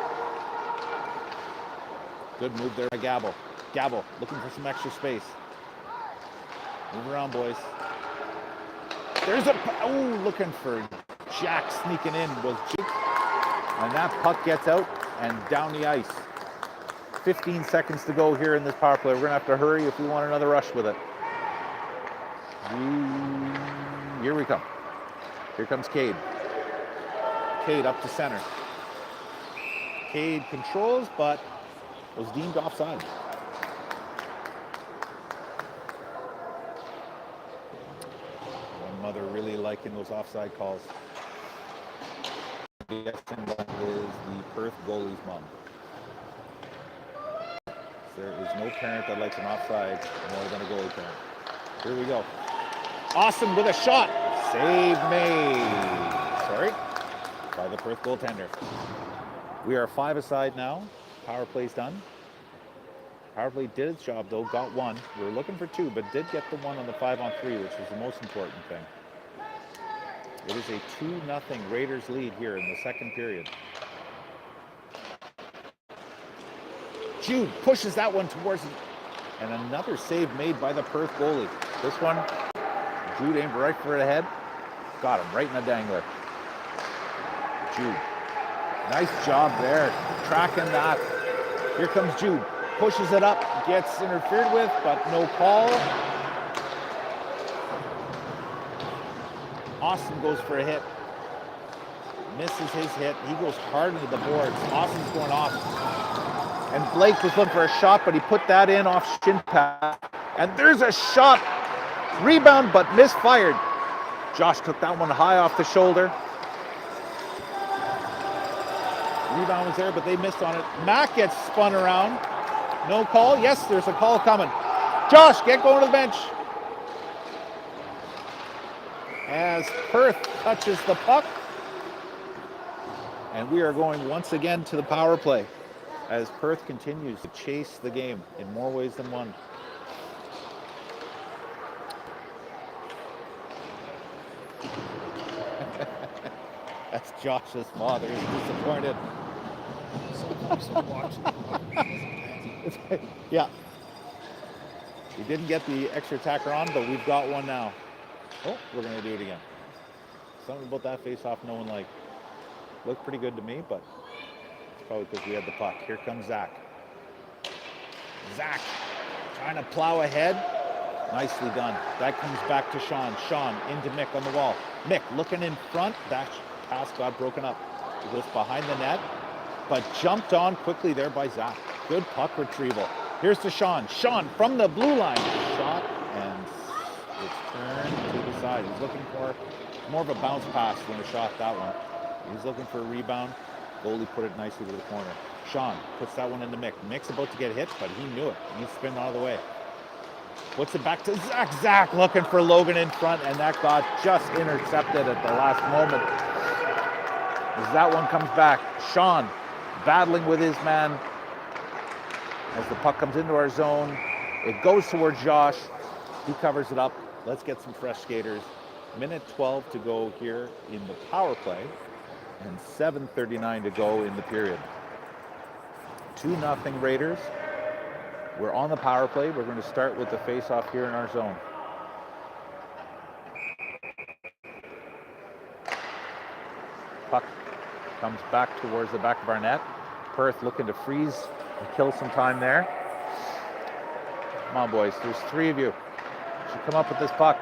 Good move there by Gabble. Gabble looking for some extra space. Move around, boys. There's looking for Jack sneaking in was Jake. And that puck gets out and down the ice. 15 seconds to go here in this power play. We're going to have to hurry if we want another rush with it. Here we come. Here comes Cade. Cade up to center. Cade controls, but was deemed offside. My mother really liking those offside calls. guessing that is the Perth goalie's mom. There is no parent that likes an offside more than a goalie parent. Here we go. Austin with a shot. Save made. Sorry. By the Perth goaltender. We are 5 aside now. Power play's done. Power play did its job though, got 1. We were looking for 2, but did get the 1 on the 5-on-3, which was the most important thing. It is a 2-0 Raiders lead here in the second period. Jude pushes that one towards him. And another save made by the Perth goalie. This one, Jude aimed right for the head. Got him right in the dangler. Jude. Nice job there, tracking that. Here comes Jude. Pushes it up, gets interfered with, but no call. Austin goes for a hit. Misses his hit. He goes hard into the boards. Austin's going off. And Blake was looking for a shot, but he put that in off shin pad. And there's a shot. Rebound, but misfired. Josh took that one high off the shoulder. Rebound was there, but they missed on it. Mac gets spun around. No call? Yes, there's a call coming. Josh, get going to the bench. As Perth touches the puck. And we are going once again to the power play as Perth continues to chase the game in more ways than one. That's Josh's father. He's disappointed. Yeah. We didn't get the extra attacker on, but we've got one now. Oh, we're going to do it again. Something about that face-off no one liked. Looked pretty good to me, but it's probably because we had the puck. Here comes Zach. Zach trying to plow ahead. Nicely done. That comes back to Sean. Sean into Mick on the wall. Mick looking in front. That pass got broken up. He goes behind the net, but jumped on quickly there by Zach. Good puck retrieval. Here's to Sean. Sean from the blue line. Shot, and it's turned to the side. He's looking for more of a bounce pass than a shot, that one. He's looking for a rebound. Goalie put it nicely to the corner. Sean puts that one into Mick. Mick's about to get hit, but he knew it. He's spinning out of the way. Puts it back to Zach. Zach looking for Logan in front, and that got just intercepted at the last moment. As that one comes back, Sean battling with his man. As the puck comes into our zone, it goes towards Josh. He covers it up. Let's get some fresh skaters. Minute 12 to go here in the power play, and 7:39 to go in the period. 2-0 Raiders. We're on the power play. We're going to start with the face-off here in our zone. Puck comes back towards the back of our net. Perth looking to freeze and kill some time there. Come on, boys. There's 3 of you. Should come up with this puck.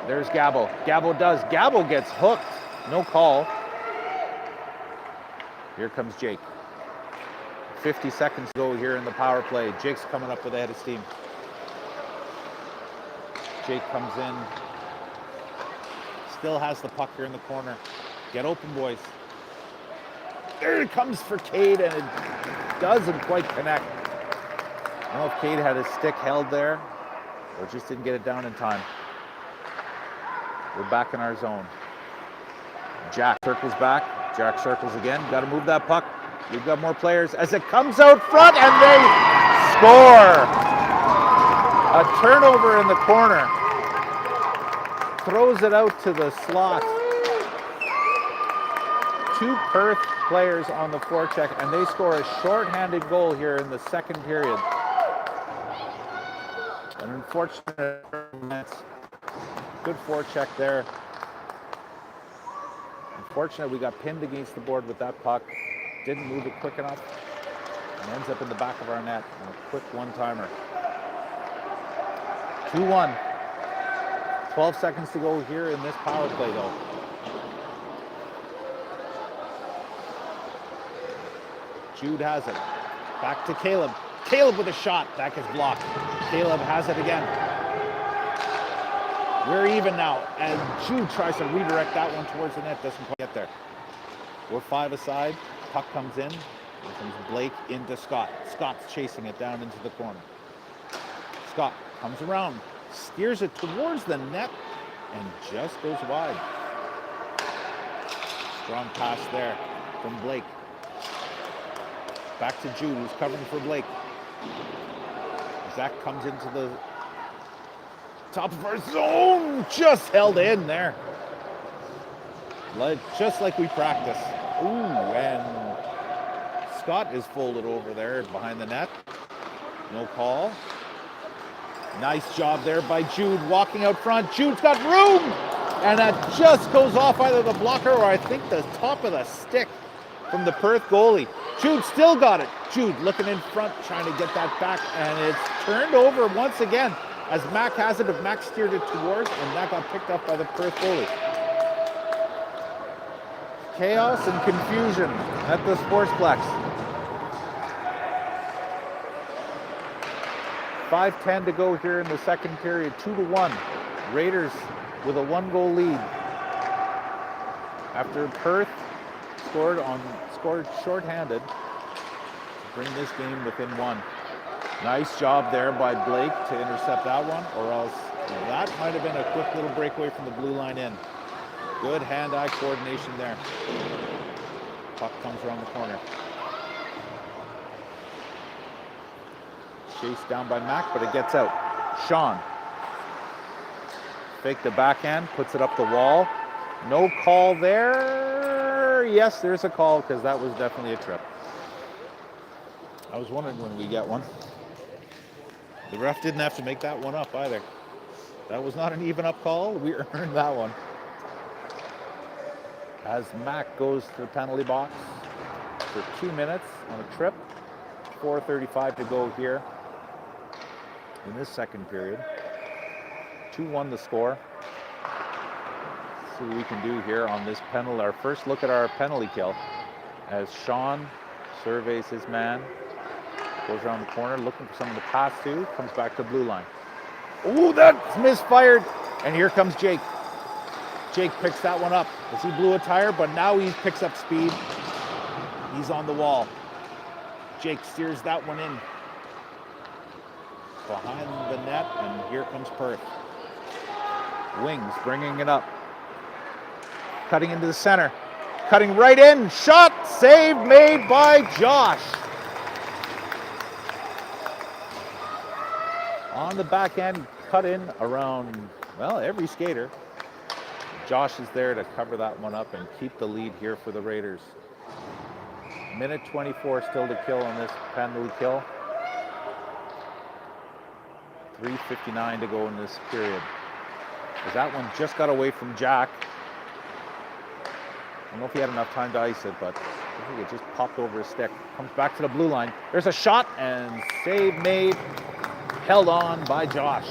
There's Gabo. Gabo does. Gabo gets hooked. No call. Here comes Jake. 50 seconds to go here in the power play. Jake's coming up with a head of steam. Jake comes in. Still has the puck here in the corner. Get open, boys. There it comes for Cade, and it doesn't quite connect. I don't know if Cade had his stick held there or just didn't get it down in time. We're back in our zone. Jack circles back. Jack circles again. Got to move that puck. We've got more players as it comes out front, and they score. A turnover in the corner. Throws it out to the slot. 2 Perth players on the forecheck, and they score a short-handed goal here in the second period. An unfortunate good forecheck there. Unfortunately, we got pinned against the board with that puck. Didn't move it quick enough, and ends up in the back of our net on a quick one-timer. 2-1. 12 seconds to go here in this power play, though. Jude has it. Back to Caleb. Caleb with a shot. That gets blocked. Caleb has it again. We're even now. And Jude tries to redirect that one towards the net. Doesn't quite get there. We're 5 aside. Puck comes in. Here comes Blake into Scott. Scott's chasing it down into the corner. Scott comes around, steers it towards the net, and just goes wide. Strong pass there from Blake. Back to Jude, who's covering for Blake. Zach comes into the top of our zone, just held in there. Just like we practice. Ooh, and Scott is folded over there behind the net. No call. Nice job there by Jude, walking out front. Jude's got room! And that just goes off either the blocker or I think the top of the stick from the Perth goalie. Jude still got it. Jude looking in front, trying to get that back, and it's turned over once again as Mac has it, but Mac steered it towards, and that got picked up by the Perth goalie. Chaos and confusion at the Sportsplex. 5:10 to go here in the second period, 2-1. Raiders with a 1-goal lead. After Perth scored shorthanded to bring this game within 1. Nice job there by Blake to intercept that one, or else that might have been a quick little breakaway from the blue line in. Good hand-eye coordination there. Puck comes around the corner. Chased down by Mac, but it gets out. Sean. Fake the backhand, puts it up the wall. No call there. Yes, there's a call because that was definitely a trip. I was wondering when we get one. The ref didn't have to make that one up either. That was not an even up call. We earned that one. As Mac goes to the penalty box for 2 minutes on a trip. 4:35 to go here in this second period. 2-1 the score. See what we can do here on this penalty. Our first look at our penalty kill as Sean surveys his man, goes around the corner looking for someone to pass to, comes back to blue line. Oh, that's misfired. And here comes Jake. Jake picks that one up as he blew a tire, but now he picks up speed. He's on the wall. Jake steers that one in behind the net, and here comes Perth. Wings bringing it up. Cutting into the center. Cutting right in. Shot. Save made by Josh. On the backhand, cut in around, well, every skater. Josh is there to cover that one up and keep the lead here for the Raiders. Minute 24 still to kill on this penalty kill. 3:59 to go in this period. As that one just got away from Jack. I don't know if he had enough time to ice it, but I think it just popped over his stick. Comes back to the blue line. There's a shot and save made. Held on by Josh.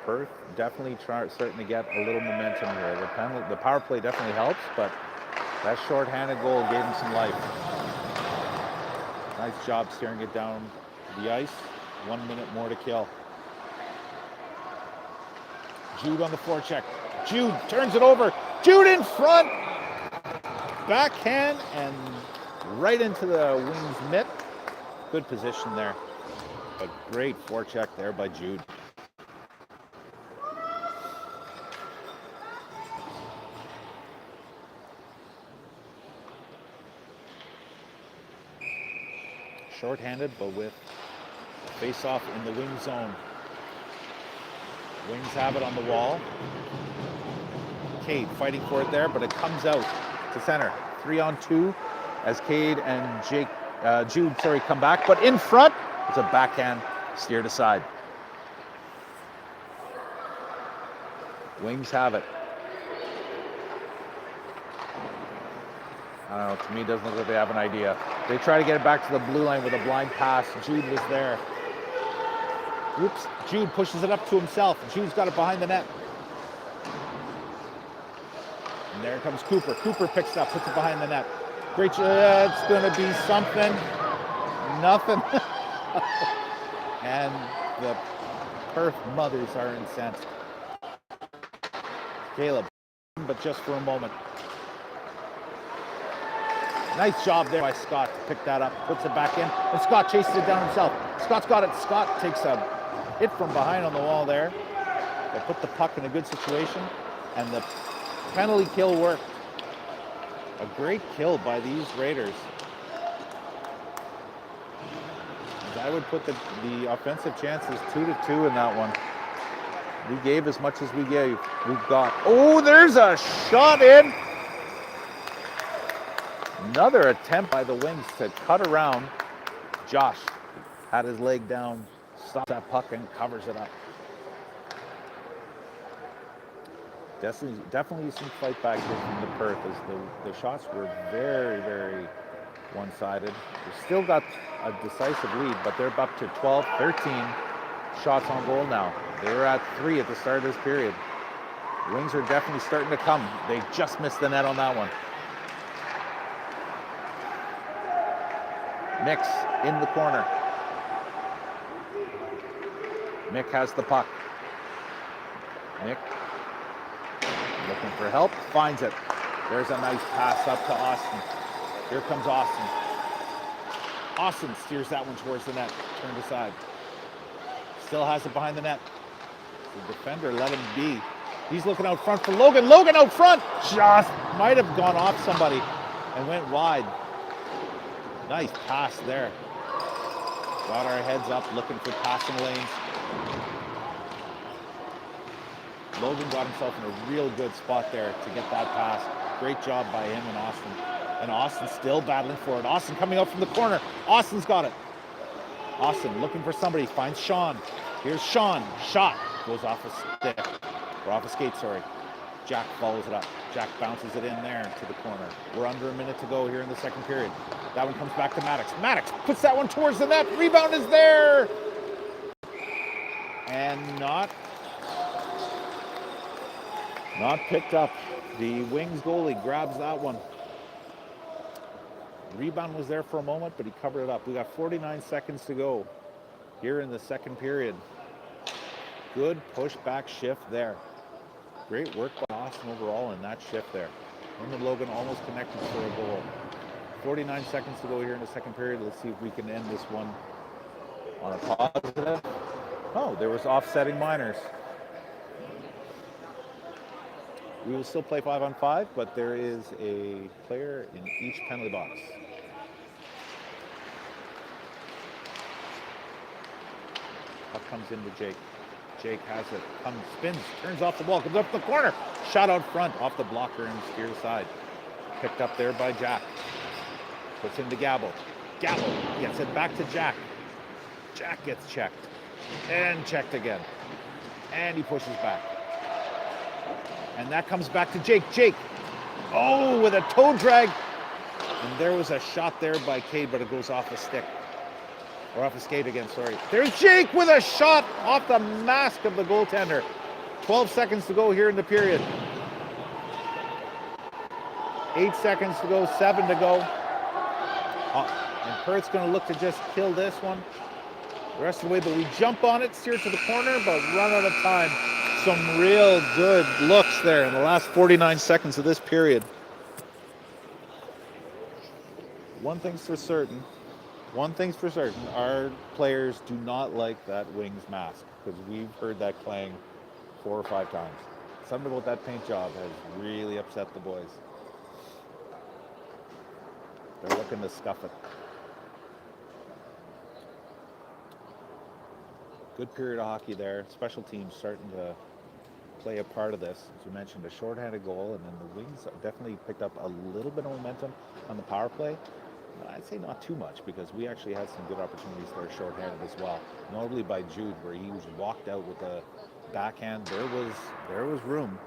Perth definitely starting to get a little momentum here. The power play definitely helps, but that short-handed goal gave him some life. Nice job steering it down the ice. 1 minute more to kill. Jude on the forecheck. Jude turns it over. Jude in front. Backhand and right into the wing's mitt. Good position there. A great forecheck there by Jude. Short-handed, but with face-off in the wing zone. Wings have it on the wall. Cade fighting for it there, but it comes out to center. 3-on-2 as Cade and Jude come back, but in front is a backhand steered aside. Wings have it. I don't know, to me it doesn't look like they have an idea. They try to get it back to the blue line with a blind pass. Jude was there. Oops, Jude pushes it up to himself. Jude's got it behind the net. And there comes Cooper. Cooper picks it up, puts it behind the net. Great, it's gonna be something. Nothing. And the Perth mothers are incensed. Caleb, but just for a moment. Nice job there by Scott to pick that up, puts it back in, and Scott chases it down himself. Scott's got it. Scott takes a hit from behind on the wall there. They put the puck in a good situation, and the penalty kill worked. A great kill by these Raiders. I would put the offensive chances 2-2 in that one. We gave as much as we gave. We've got. Oh, there's a shot in. Another attempt by the Wings to cut around. Josh had his leg down, stops that puck and covers it up. Definitely some fight back here from the Perth as the shots were very, very one-sided. They've still got a decisive lead, but they're up to 12, 13 shots on goal now. They were at 3 at the start of this period. The Wings are definitely starting to come. They just missed the net on that one. Mix in the corner. Mick has the puck. Mick looking for help, finds it. There's a nice pass up to Austin. Here comes Austin. Austin steers that one towards the net, turned aside. Still has it behind the net. The defender let him be. He's looking out front for Logan. Logan out front! Just might have gone off somebody and went wide. Nice pass there. Got our heads up looking for passing lanes. Logan got himself in a real good spot there to get that pass. Great job by him and Austin. And Austin still battling for it. Austin coming up from the corner. Austin's got it. Austin looking for somebody. Finds Sean. Here's Sean. Shot. Goes off a stick. Or off a skate, sorry. Jack follows it up. Jack bounces it in there to the corner. We're under a minute to go here in the second period. That one comes back to Maddox. Maddox puts that one towards the net. Rebound is there. And not picked up. The Wings goalie grabs that one. Rebound was there for a moment, but he covered it up. We got 49 seconds to go here in the second period. Good push-back shift there. Great work by Austin overall in that shift there. Him and Logan almost connected for a goal. 49 seconds to go here in the second period. Let's see if we can end this one on a positive. Oh, there was offsetting minors. We will still play 5-on-5, but there is a player in each penalty box. Puck comes into Jake. Jake has it, comes, spins, turns off the wall, comes up the corner. Shot out front, off the blocker and steered aside. Picked up there by Jack. Puts into Gabble. Gabble gets it back to Jack. Jack gets checked. And checked again. And he pushes back. And that comes back to Jake. Jake, oh, with a toe drag. And there was a shot there by Cade, but it goes off a stick. Or off a skate again, sorry. There's Jake with a shot off the mask of the goaltender. 12 seconds to go here in the period. 8 seconds to go, 7 to go. And Perth's going to look to just kill this one the rest of the way, but we jump on it, steer to the corner, but run out of time. Some real good looks there in the last 49 seconds of this period. One thing's for certain, our players do not like that Wings mask, because we've heard that clang 4 or 5 times. Something about that paint job has really upset the boys. They're looking to scuff it. Good period of hockey there. Special teams starting to play a part of this. As you mentioned, a shorthanded goal, and then the Wings definitely picked up a little bit of momentum on the power play. I'd say not too much, because we actually had some good opportunities there shorthanded as well. Notably by Jude, where he was walked out with a backhand. There was room.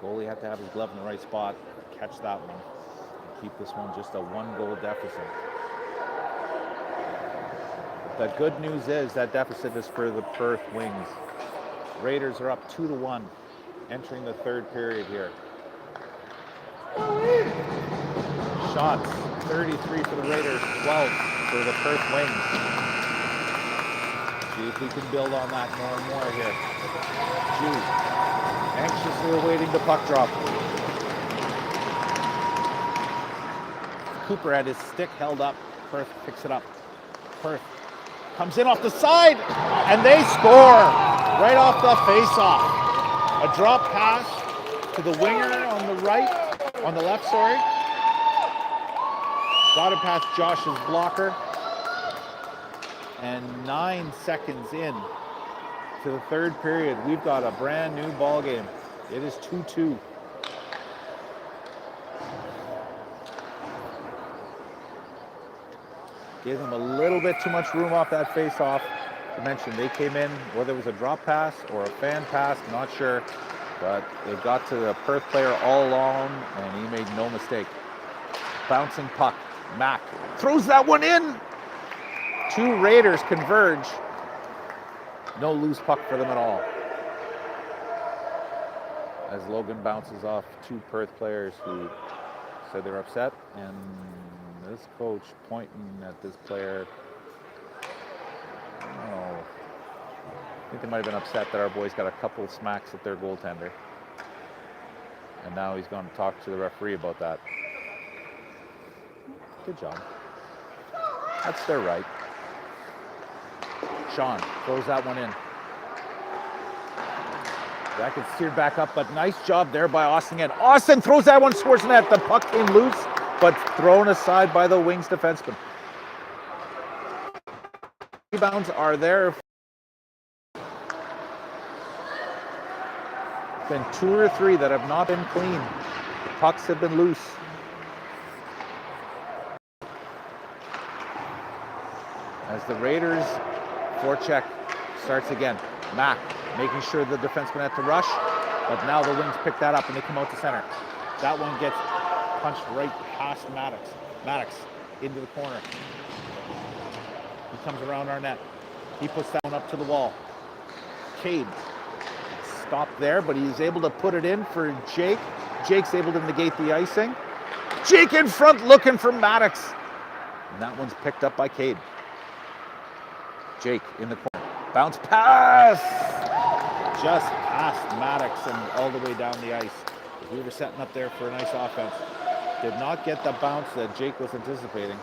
The goalie had to have his glove in the right spot, catch that one, and keep this one just a 1-goal deficit. The good news is that deficit is for the Perth Wings. Raiders are up 2-1, entering the third period here. Shots, 33 for the Raiders, 12 for the Perth Wings. See if we can build on that more and more here. Jude, anxiously awaiting the puck drop. Cooper had his stick held up. Perth picks it up. Perth comes in off the side, and they score right off the face-off. A drop pass to the winger on the left, sorry. Got it past Josh's blocker. And 9 seconds in to the third period, we've got a brand new ball game. It is 2-2. Gave them a little bit too much room off that face-off. I mentioned they came in, whether it was a drop pass or a fan pass, not sure, but it got to the Perth player all along, and he made no mistake. Bouncing puck. Mack throws that one in. 2 Raiders converge. No loose puck for them at all. As Logan bounces off 2 Perth players who said they're upset, and this coach pointing at this player. Oh, I think they might have been upset that our boys got a couple smacks at their goaltender. And now he's going to talk to the referee about that. Good job. That's their right. Sean throws that one in. That gets steered back up, but nice job there by Austin again. Austin throws that one towards the net. The puck came loose, but thrown aside by the Wings defenseman. Rebounds are there. Been 2 or 3 that have not been clean. The pucks have been loose. As the Raiders forecheck starts again. Mack making sure the defenseman had to rush, but now the Wings pick that up and they come out to center. That one gets punched right past Maddox. Maddox into the corner. He comes around our net. He puts that one up to the wall. Cade stopped there, but he's able to put it in for Jake. Jake's able to negate the icing. Jake in front looking for Maddox. And that one's picked up by Cade. Jake in the corner. Bounce pass! Just past Maddox and all the way down the ice. We were setting up there for a nice offense. Did not get the bounce that Jake was anticipating.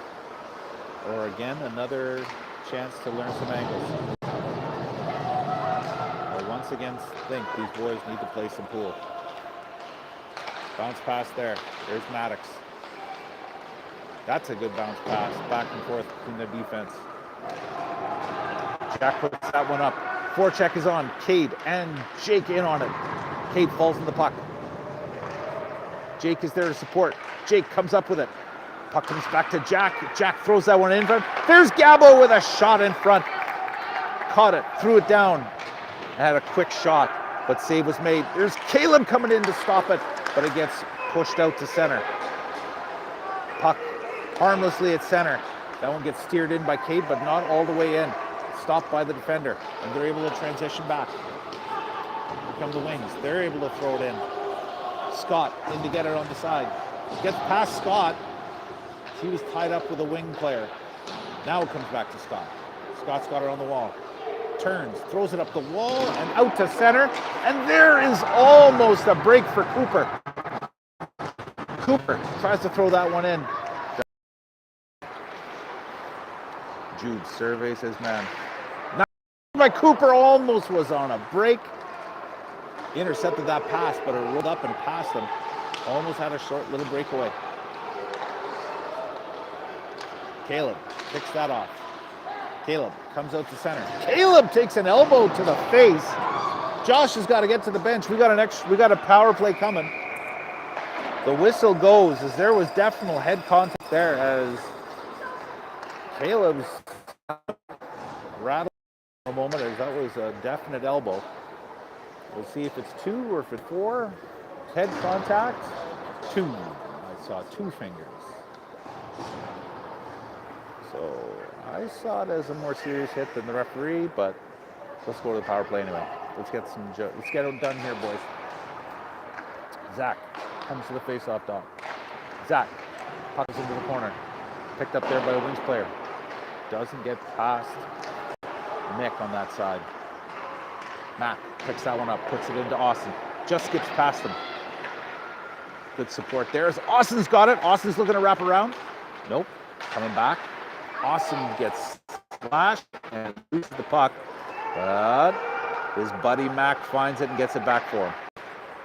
Or again, another chance to learn some angles. I once again think these boys need to play some pool. Bounce pass there. There's Maddox. That's a good bounce pass. Back and forth between the defense. Jack puts that one up. Forecheck is on. Cade and Jake in on it. Cade falls in the puck. Jake is there to support. Jake comes up with it. Puck comes back to Jack. Jack throws that one in front. There's Gabo with a shot in front. Caught it, threw it down. Had a quick shot, but save was made. There's Caleb coming in to stop it, but it gets pushed out to center. Puck harmlessly at center. That one gets steered in by Cade, but not all the way in. Stopped by the defender, and they're able to transition back. Here come the Wings. They're able to throw it in. Scott in to get it on the side. Gets past Scott. He was tied up with a Wing player. Now it comes back to Scott. Scott's got it on the wall. Turns, throws it up the wall and out to center. And there is almost a break for Cooper. Cooper tries to throw that one in. Jude surveys his man. Now, by Cooper almost was on a break. Intercepted that pass, but it rolled up and past him. Almost had a short little breakaway. Caleb picks that off. Caleb comes out to center. Caleb takes an elbow to the face. Josh has got to get to the bench. We got a power play coming. The whistle goes as there was definite head contact there as Caleb's rattled for a moment as that was a definite elbow. We'll see if it's 2 or if it's 4. Head contact. 2. I saw 2 fingers. So I saw it as a more serious hit than the referee, but let's go to the power play anyway. Let's get it done here, boys. Zach comes to the face-off dot. Zach pucks into the corner. Picked up there by a Wings player. Doesn't get past Mick on that side. Matt picks that one up, puts it into Austin. Just skips past him. Good support there as Austin's got it. Austin's looking to wrap around. Nope. Coming back. Austin gets splashed and loses the puck. But his buddy Mac finds it and gets it back for him.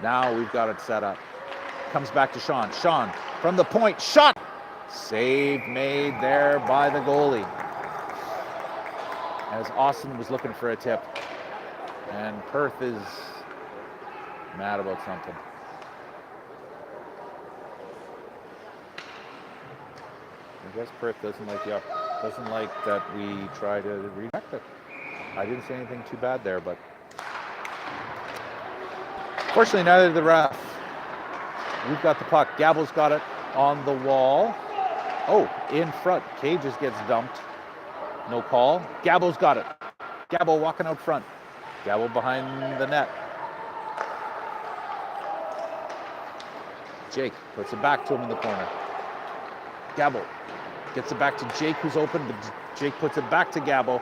Now we've got it set up. Comes back to Sean. Sean from the point. Shot! Save made there by the goalie. As Austin was looking for a tip. And Perth is mad about something. I guess Perth doesn't like that we try to reject it. I didn't say anything too bad there, but fortunately neither did the ref. We've got the puck. Gabo's got it on the wall. Oh, in front. Cage just gets dumped. No call. Gabo's got it. Gabo walking out front. Gabo behind the net. Jake puts it back to him in the corner. Gabo gets it back to Jake, who's open, but Jake puts it back to Gabo.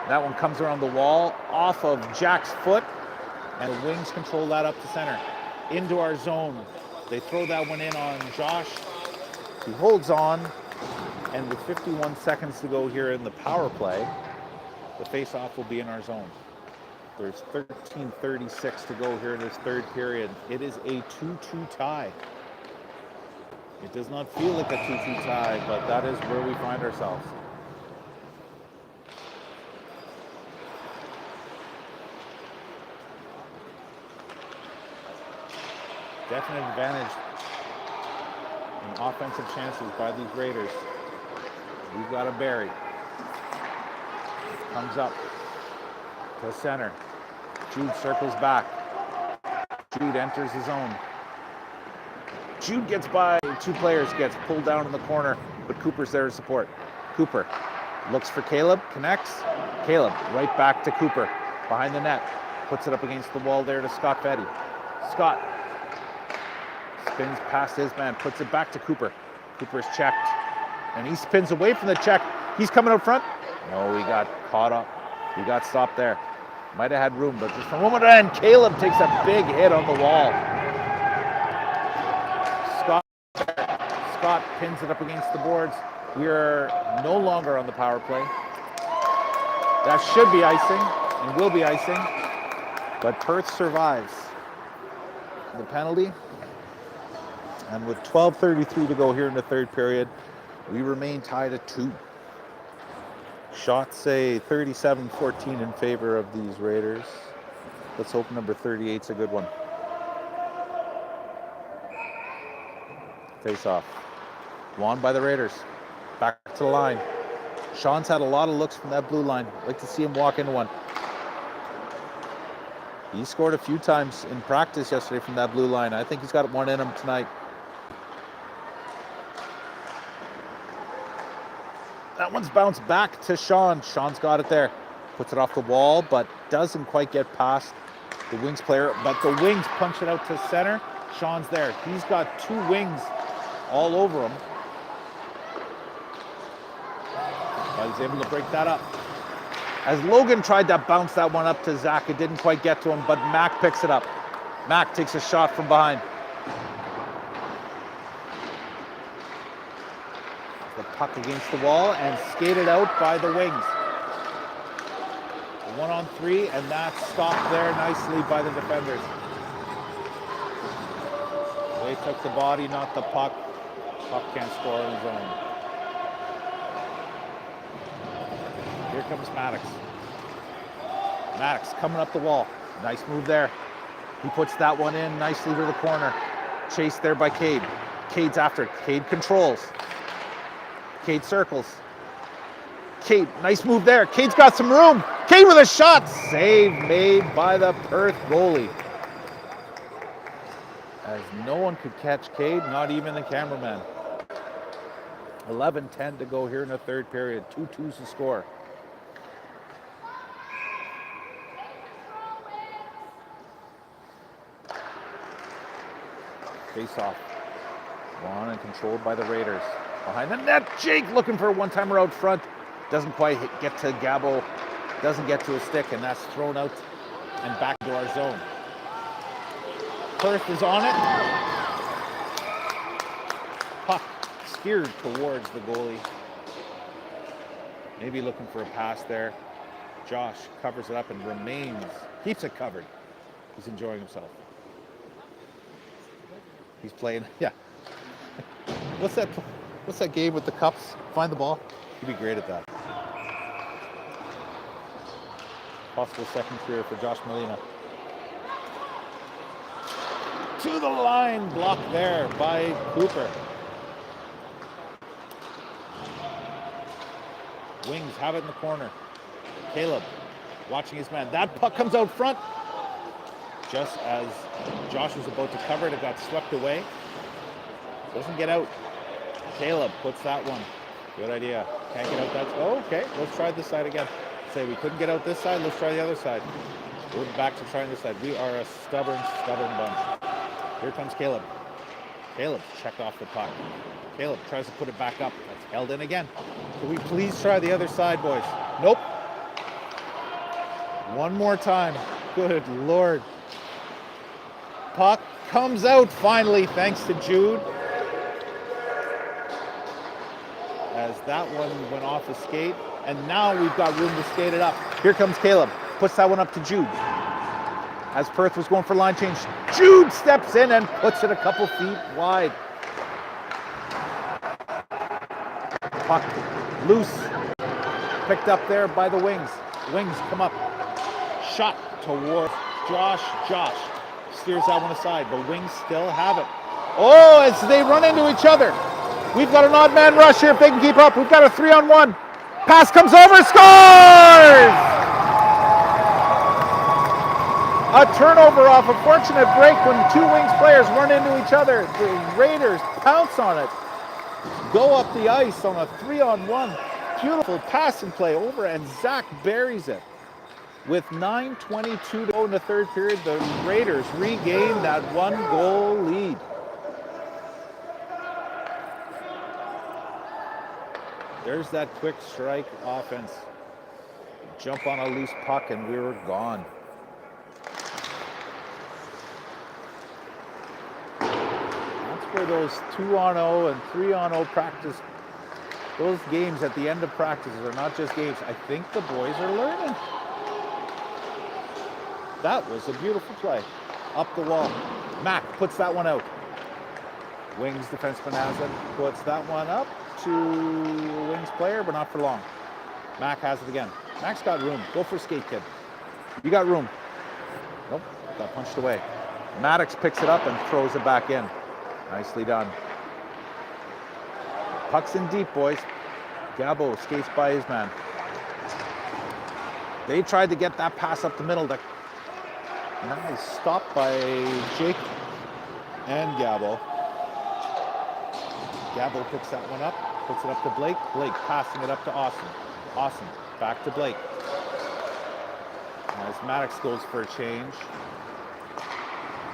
That one comes around the wall, off of Jack's foot, and the Wings control that up to center. Into our zone. They throw that one in on Josh. He holds on, and with 51 seconds to go here in the power play, the face-off will be in our zone. There's 13:36 to go here in this third period. It is a 2-2 tie. It does not feel like a 2-2 tie, but that is where we find ourselves. Definite advantage in offensive chances by these Raiders. We've got a Barry. Comes up to center. Jude circles back. Jude enters his own. Jude gets by two players, gets pulled down in the corner, but Cooper's there to support. Cooper looks for Caleb, connects. Caleb right back to Cooper, behind the net. Puts it up against the wall there to Scott Fetty. Scott spins past his man, puts it back to Cooper. Cooper's checked, and he spins away from the check. He's coming out front. No, he got caught up. He got stopped there. Might have had room, but just for a moment, and Caleb takes a big hit on the wall. Scott pins it up against the boards. We are no longer on the power play. That should be icing, and will be icing, but Perth survives the penalty. And with 12:33 to go here in the third period, we remain tied at 2. Shots say 37-14 in favor of these Raiders. Let's hope number 38's a good one. Face off. Won by the Raiders. Back to the line. Sean's had a lot of looks from that blue line. I'd like to see him walk into one. He scored a few times in practice yesterday from that blue line. I think he's got one in him tonight. That one's bounced back to Sean. Sean's got it there. Puts it off the wall, but doesn't quite get past the Wings player. But the Wings punch it out to center. Sean's there. He's got two Wings all over him. But he's able to break that up. As Logan tried to bounce that one up to Zach, it didn't quite get to him, but Mac picks it up. Mac takes a shot from behind. The puck against the wall and skated out by the Wings. 1-on-3, and that's stopped there nicely by the defenders. They took the body, not the puck. Puck can't score on his own. Here comes Maddox. Maddox coming up the wall. Nice move there. He puts that one in nicely to the corner. Chased there by Cade. Cade's after it. Cade controls. Cade circles. Cade, nice move there. Cade's got some room. Cade with a shot. Save made by the Perth goalie. As no one could catch Cade, not even the cameraman. 11:10 to go here in the third period. 2-2's the score. Face off. Won and controlled by the Raiders. Behind the net, Jake looking for a one-timer out front. Doesn't quite get to Gabo, doesn't get to a stick, and that's thrown out and back to our zone. Perth is on it. Puck steered towards the goalie. Maybe looking for a pass there. Josh covers it up and keeps it covered. He's enjoying himself. He's playing, yeah. What's that game with the cups? Find the ball? He'd be great at that. Possible second career for Josh Molina. To the line, blocked there by Cooper. Wings have it in the corner. Caleb watching his man. That puck comes out front. Just as Josh was about to cover it, it got swept away. Doesn't get out. Caleb puts that one. Good idea. Can't get out that. Oh, okay. Let's try this side again. Say we couldn't get out this side. Let's try the other side. We're back to trying this side. We are a stubborn bunch. Here comes Caleb. Caleb checked off the puck. Caleb tries to put it back up. That's held in again. Can we please try the other side, boys? Nope. One more time. Good Lord. Puck comes out finally, thanks to Jude. As that one went off the skate. And now we've got room to skate it up. Here comes Caleb. Puts that one up to Jude. As Perth was going for line change, Jude steps in and puts it a couple feet wide. Puck loose. Picked up there by the Wings. Wings come up. Shot towards Josh. Josh steers that one aside, but Wings still have it. Oh, as they run into each other. We've got an odd man rush here if they can keep up. We've got a 3-on-1. Pass comes over, scores! A turnover off a fortunate break when two Wings players run into each other. The Raiders pounce on it. Go up the ice on a 3-on-1. Beautiful passing play over, and Zach buries it. With 9:22 to go in the third period, the Raiders regain that 1-goal lead. There's that quick strike offense. Jump on a loose puck and we were gone. That's where those 2-on-0 and 3-on-0 practice, those games at the end of practices are not just games. I think the boys are learning. That was a beautiful play. Up the wall. Mac puts that one out. Wings defenseman has it. Puts that one up to a Wings player, but not for long. Mac has it again. Mac's got room. Go for a skate, kid. You got room. Nope. Got punched away. Maddox picks it up and throws it back in. Nicely done. Puck's in deep, boys. Gabo skates by his man. They tried to get that pass up the middle. Nice stop by Jake and Gabo. Gabo picks that one up, puts it up to Blake. Blake passing it up to Austin. Austin back to Blake. As Maddox goes for a change.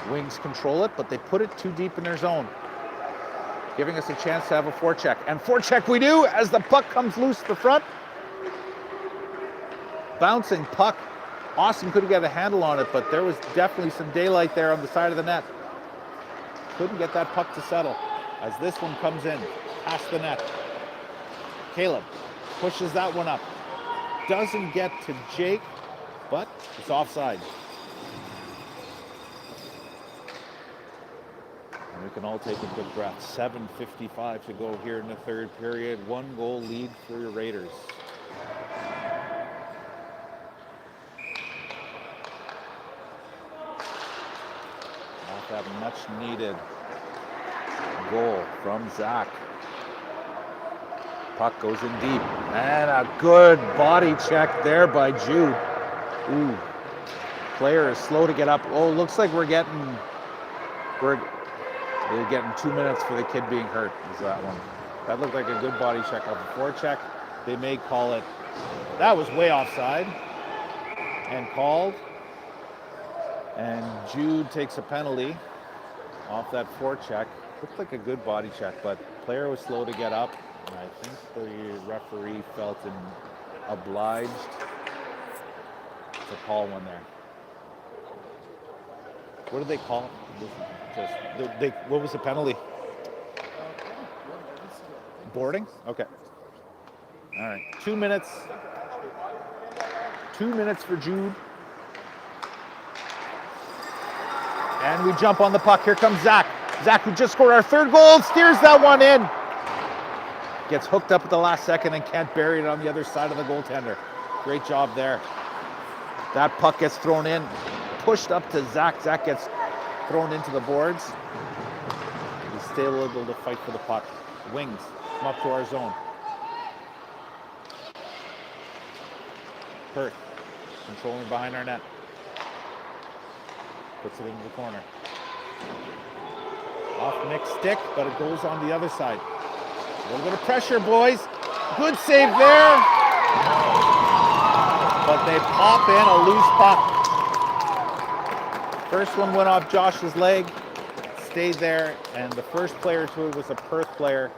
Wings control it, but they put it too deep in their zone, giving us a chance to have a forecheck. And forecheck we do as the puck comes loose to the front. Bouncing puck. Austin couldn't get a handle on it, but there was definitely some daylight there on the side of the net. Couldn't get that puck to settle. As this one comes in, past the net. Caleb pushes that one up. Doesn't get to Jake, but it's offside. And we can all take a good breath. 7:55 to go here in the third period. 1-goal lead for your Raiders. Not that much needed goal from Zach. Puck goes in deep. And a good body check there by Jude. Ooh. Player is slow to get up. Oh, looks like they're getting 2 minutes for the kid being hurt. Is that one? That looked like a good body check off a forecheck. They may call it. That was way offside. And called. And Jude takes a penalty off that forecheck. Looked like a good body check, but player was slow to get up. And I think the referee felt in obliged to call one there. What did they call? What was the penalty? Boarding? Okay. All right. 2 minutes. 2 minutes for Jude. And we jump on the puck. Here comes Zach. Zach, who just scored our third goal, steers that one in. Gets hooked up at the last second and can't bury it on the other side of the goaltender. Great job there. That puck gets thrown in, pushed up to Zach. Zach gets thrown into the boards. He's still able to fight for the puck. Wings come up to our zone. Perth controlling behind our net. Puts it into the corner. Off Nick's stick, but it goes on the other side. A little bit of pressure, boys. Good save there. But they pop in a loose puck. First one went off Josh's leg, stayed there, and the first player to it was a Perth player.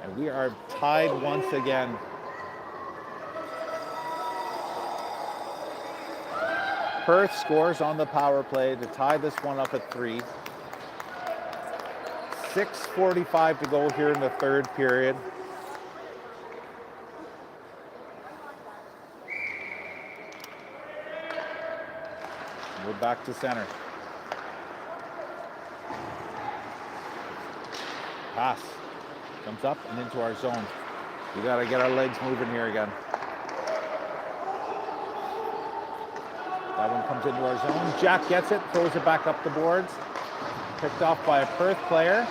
And we are tied once again. Perth scores on the power play to tie this one up at 3. 6:45 to go here in the third period. We're back to center. Pass comes up and into our zone. We got to get our legs moving here again. That one comes into our zone. Jack gets it, throws it back up the boards. Picked off by a Perth player.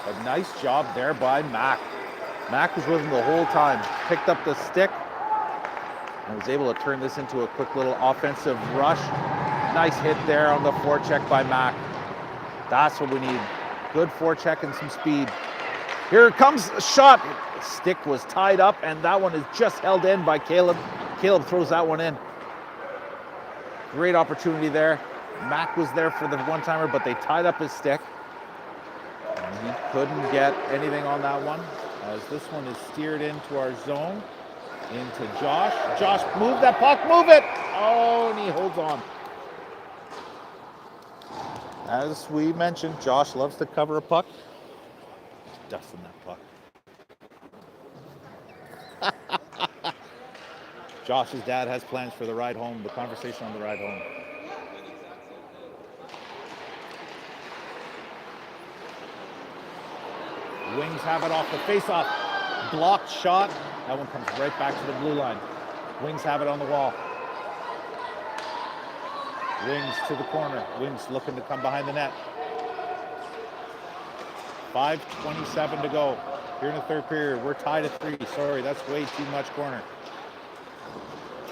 A nice job there by Mac. Mac was with him the whole time. Picked up the stick and was able to turn this into a quick little offensive rush. Nice hit there on the forecheck by Mac. That's what we need. Good forecheck and some speed. Here comes a shot. The stick was tied up and that one is just held in by Caleb. Caleb throws that one in. Great opportunity there. Mac was there for the one-timer, but they tied up his stick. And he couldn't get anything on that one, as this one is steered into our zone, into Josh. Josh, move that puck, move it! Oh, and he holds on. As we mentioned, Josh loves to cover a puck. Dusting that puck. Josh's dad has plans for the ride home, the conversation on the ride home. Wings have it off the face-off. Blocked shot. That one comes right back to the blue line. Wings have it on the wall. Wings to the corner. Wings looking to come behind the net. 5:27 to go. Here in the third period. We're tied at 3. Sorry, that's way too much corner.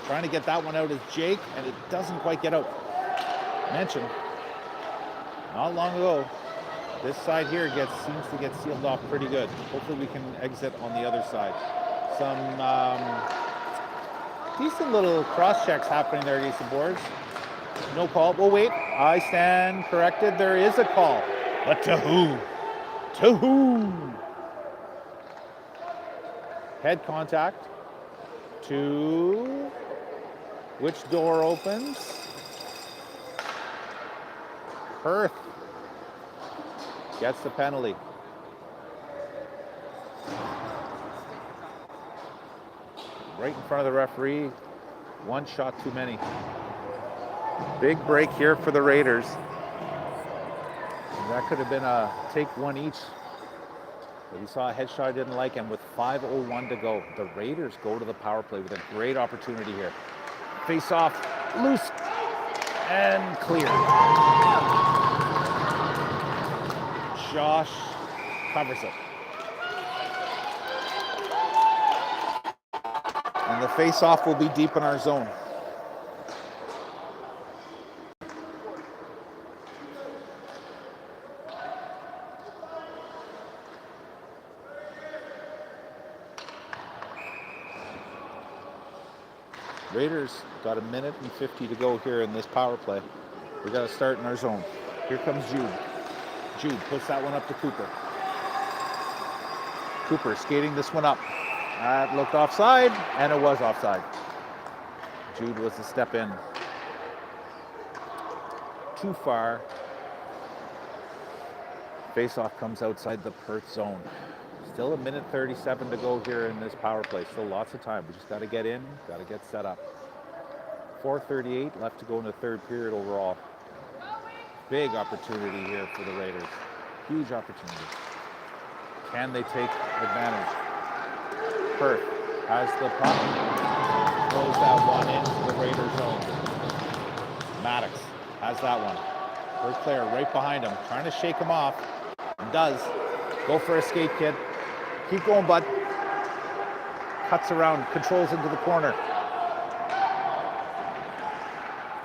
Trying to get that one out is Jake, and it doesn't quite get out. Mentioned not long ago, this side here seems to get sealed off pretty good. Hopefully we can exit on the other side. Some decent little cross checks happening there against the boards. No call. Oh wait, I stand corrected. There is a call. But to who? To who? Head contact. To which door opens? Perth gets the penalty. Right in front of the referee. One shot too many. Big break here for the Raiders. That could have been a take one each. But he saw a headshot he didn't like, and with 5:01 to go, the Raiders go to the power play with a great opportunity here. Face off, loose, and clear. Josh covers it. And the face-off will be deep in our zone. Raiders got 1:50 to go here in this power play. We got to start in our zone. Here comes Jude. Jude puts that one up to Cooper. Cooper skating this one up. That looked offside, and it was offside. Jude was a step in. Too far. Faceoff comes outside the Perth zone. Still a minute 37 to go here in this power play. Still lots of time. We just got to get in, got to get set up. 4:38 left to go in the third period overall. Big opportunity here for the Raiders. Huge opportunity. Can they take advantage? Perth has the puck. Throws that one into the Raiders zone. Maddox has that one. Perth player right behind him, trying to shake him off. And does. Go for a skate, kid. Keep going, bud. Cuts around, controls into the corner.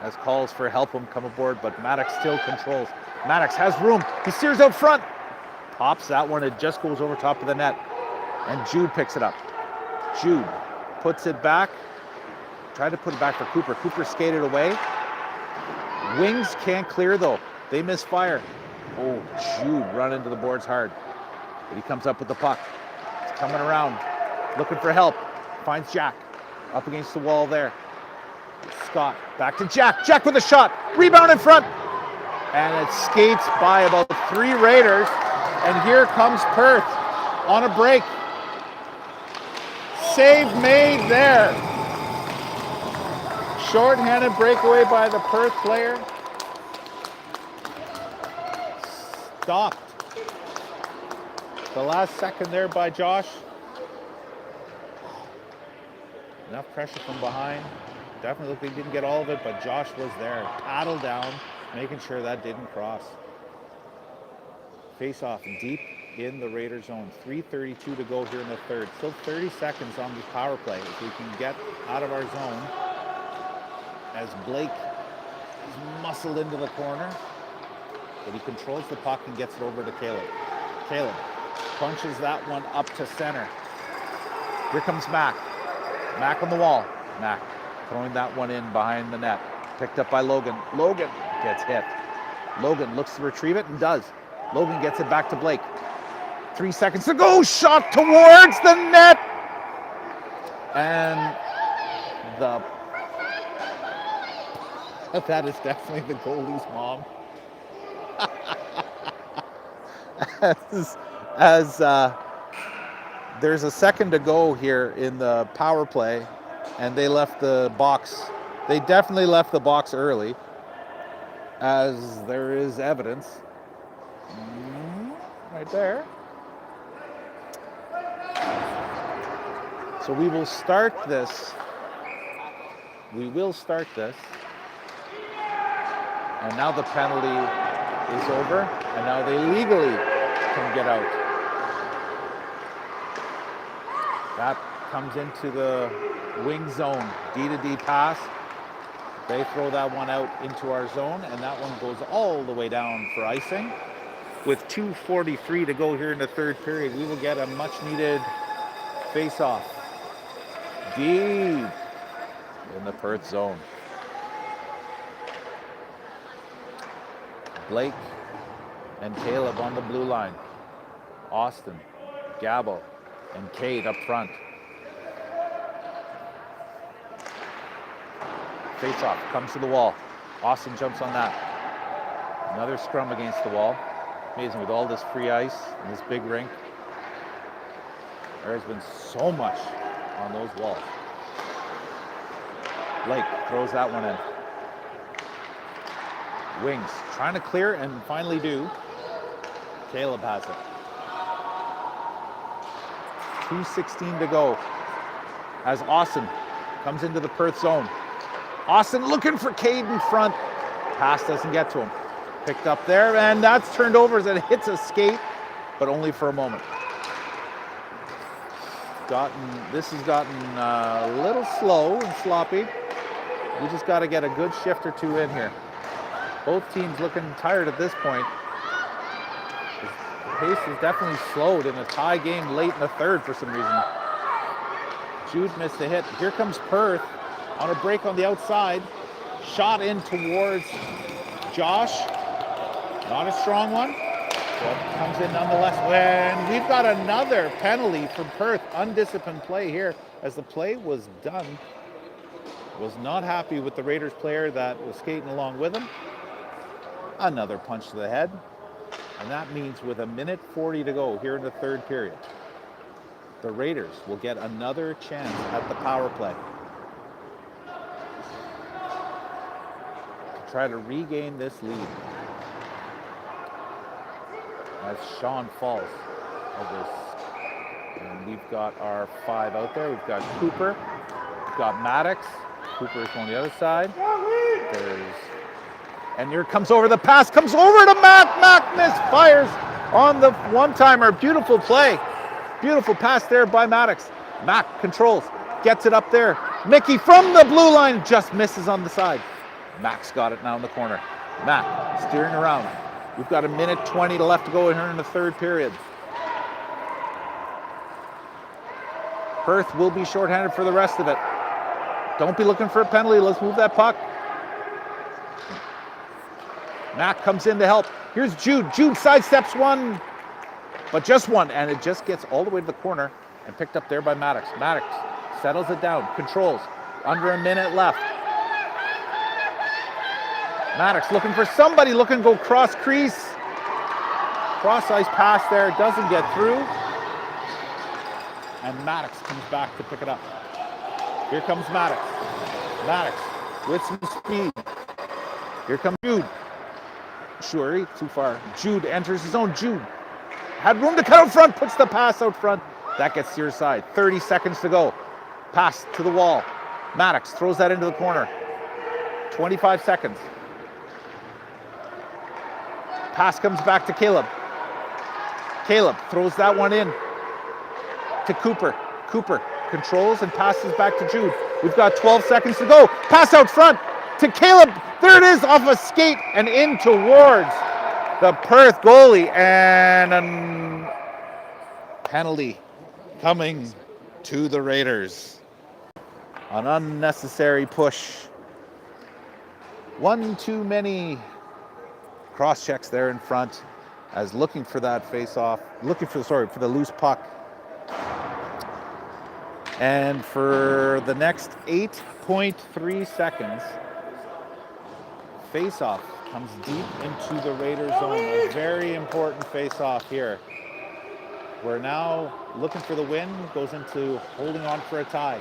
As calls for help him come aboard, but Maddox still controls. Maddox has room. He steers out front. Pops that one. It just goes over top of the net. And Jude picks it up. Jude puts it back. Tried to put it back for Cooper. Cooper skated away. Wings can't clear though. They misfire. Oh, Jude run into the boards hard. But he comes up with the puck. He's coming around, looking for help. Finds Jack up against the wall there. Scott back to Jack. Jack with a shot. Rebound in front. And it skates by about 3 Raiders. And here comes Perth on a break. Save made there. Short-handed breakaway by the Perth player. Stopped. The last second there by Josh. Enough pressure from behind. Definitely looked like he didn't get all of it, but Josh was there. Paddle down, making sure that didn't cross. Face off deep in the Raider zone. 3:32 to go here in the third. Still 30 seconds on this power play. If we can get out of our zone, as Blake is muscled into the corner, but he controls the puck and gets it over to Caleb. Caleb punches that one up to center. Here comes Mac. Mac on the wall. Mac throwing that one in behind the net. Picked up by Logan. Logan gets hit. Logan looks to retrieve it and does. Logan gets it back to Blake. 3 seconds to go. Shot towards the net. And that is definitely the goalie's mom. as there's a second to go here in the power play, and they left the box. They definitely left the box early, as there is evidence right there. So we will start this. And now the penalty is over, and now they legally can get out. That comes into the wing zone, D-to-D pass. They throw that one out into our zone, and that one goes all the way down for icing. With 2:43 to go here in the third period, we will get a much-needed face-off deep in the Perth zone. Blake and Caleb on the blue line. Austin, Gabo, and Cade up front. Face-off comes to the wall. Austin jumps on that. Another scrum against the wall. Amazing, with all this free ice and this big rink, there has been so much on those walls. Blake throws that one in. Wings trying to clear and finally do. Caleb has it. 2:16 to go as Austin comes into the Perth zone. Austin looking for Cade in front. Pass doesn't get to him. Picked up there, and that's turned over as it hits a skate, but only for a moment. This has gotten a little slow and sloppy. We just got to get a good shift or two in here. Both teams looking tired at this point. The pace is definitely slowed in a tie game late in the third for some reason. Jude missed a hit. Here comes Perth on a break on the outside. Shot in towards Josh. Not a strong one. But comes in nonetheless. And we've got another penalty from Perth. Undisciplined play here as the play was done. Was not happy with the Raiders player that was skating along with him. Another punch to the head. And that means with 1:40 to go here in the third period, the Raiders will get another chance at the power play to try to regain this lead. As Sean falls of this. And we've got our 5 out there. We've got Cooper. We've got Maddox. Cooper is on the other side. And here comes over the pass. Comes over to Mac. Mac misfires on the one-timer. Beautiful play. Beautiful pass there by Maddox. Mac controls. Gets it up there. Mickey from the blue line just misses on the side. Mac's got it now in the corner. Mac steering around. We've got 1:20 left to go here in the third period. Perth will be shorthanded for the rest of it. Don't be looking for a penalty. Let's move that puck. Mac comes in to help. Here's Jude. Jude sidesteps one, but just one, and it just gets all the way to the corner and picked up there by Maddox. Maddox settles it down, controls. Under a minute left. Maddox looking for somebody, looking to go cross crease. Cross ice pass there, doesn't get through. And Maddox comes back to pick it up. Here comes Maddox. Maddox with some speed. Here comes Jude. Shuri, too far. Jude enters his own. Jude had room to cut out front, puts the pass out front. That gets to your side. 30 seconds to go. Pass to the wall. Maddox throws that into the corner. 25 seconds. Pass comes back to Caleb. Caleb throws that one in to Cooper. Cooper controls and passes back to Jude. We've got 12 seconds to go. Pass out front to Caleb. There it is, off a skate and in towards the Perth goalie. And a penalty coming to the Raiders. An unnecessary push. One too many cross checks there in front as looking for that face-off, for the loose puck. And for the next 8.3 seconds, face-off comes deep into the Raiders zone. A very important face-off here. We're now looking for the win, goes into holding on for a tie.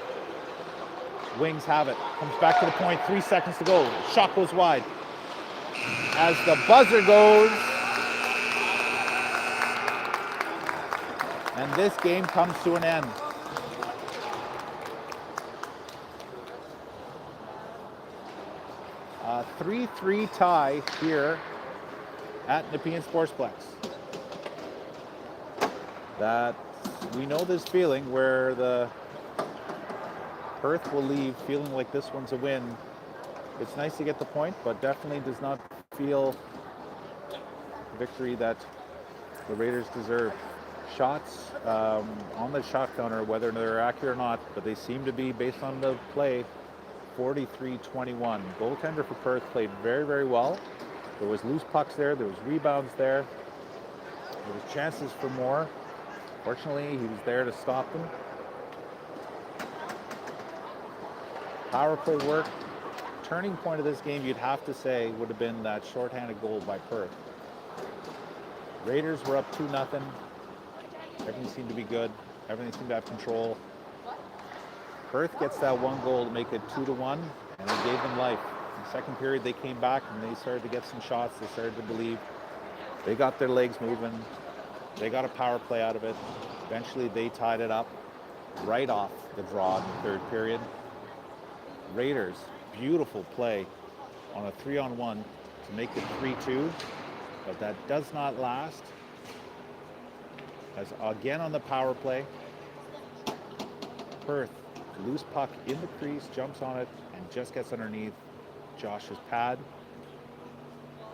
Wings have it, comes back to the point, 3 seconds to go. Shot goes wide. As the buzzer goes, and this game comes to an end. A 3-3 tie here at Nepean Sportsplex. That we know this feeling where the Perth will leave feeling like this one's a win. It's nice to get the point, but definitely does not feel victory that the Raiders deserve. Shots on the shot counter, whether they're accurate or not, but they seem to be, based on the play, 43-21. Goaltender for Perth played very, very well. There was loose pucks there. There was rebounds there. There was chances for more. Fortunately, he was there to stop them. Power play work. Turning point of this game, you'd have to say, would have been that shorthanded goal by Perth. Raiders were up 2-0. Everything seemed to be good. Everything seemed to have control. Perth gets that one goal to make it 2-1, and it gave them life. In the second period, they came back and they started to get some shots. They started to believe. They got their legs moving. They got a power play out of it. Eventually, they tied it up right off the draw in the third period. Raiders, beautiful play on a 3-on-1 to make it 3-2, but that does not last. As again on the power play, Perth, loose puck in the crease, jumps on it, and just gets underneath Josh's pad.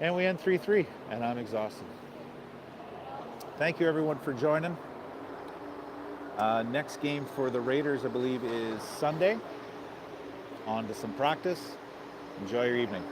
And we end 3-3, and I'm exhausted. Thank you everyone for joining. Next game for the Raiders, I believe, is Sunday. On to some practice. Enjoy your evening.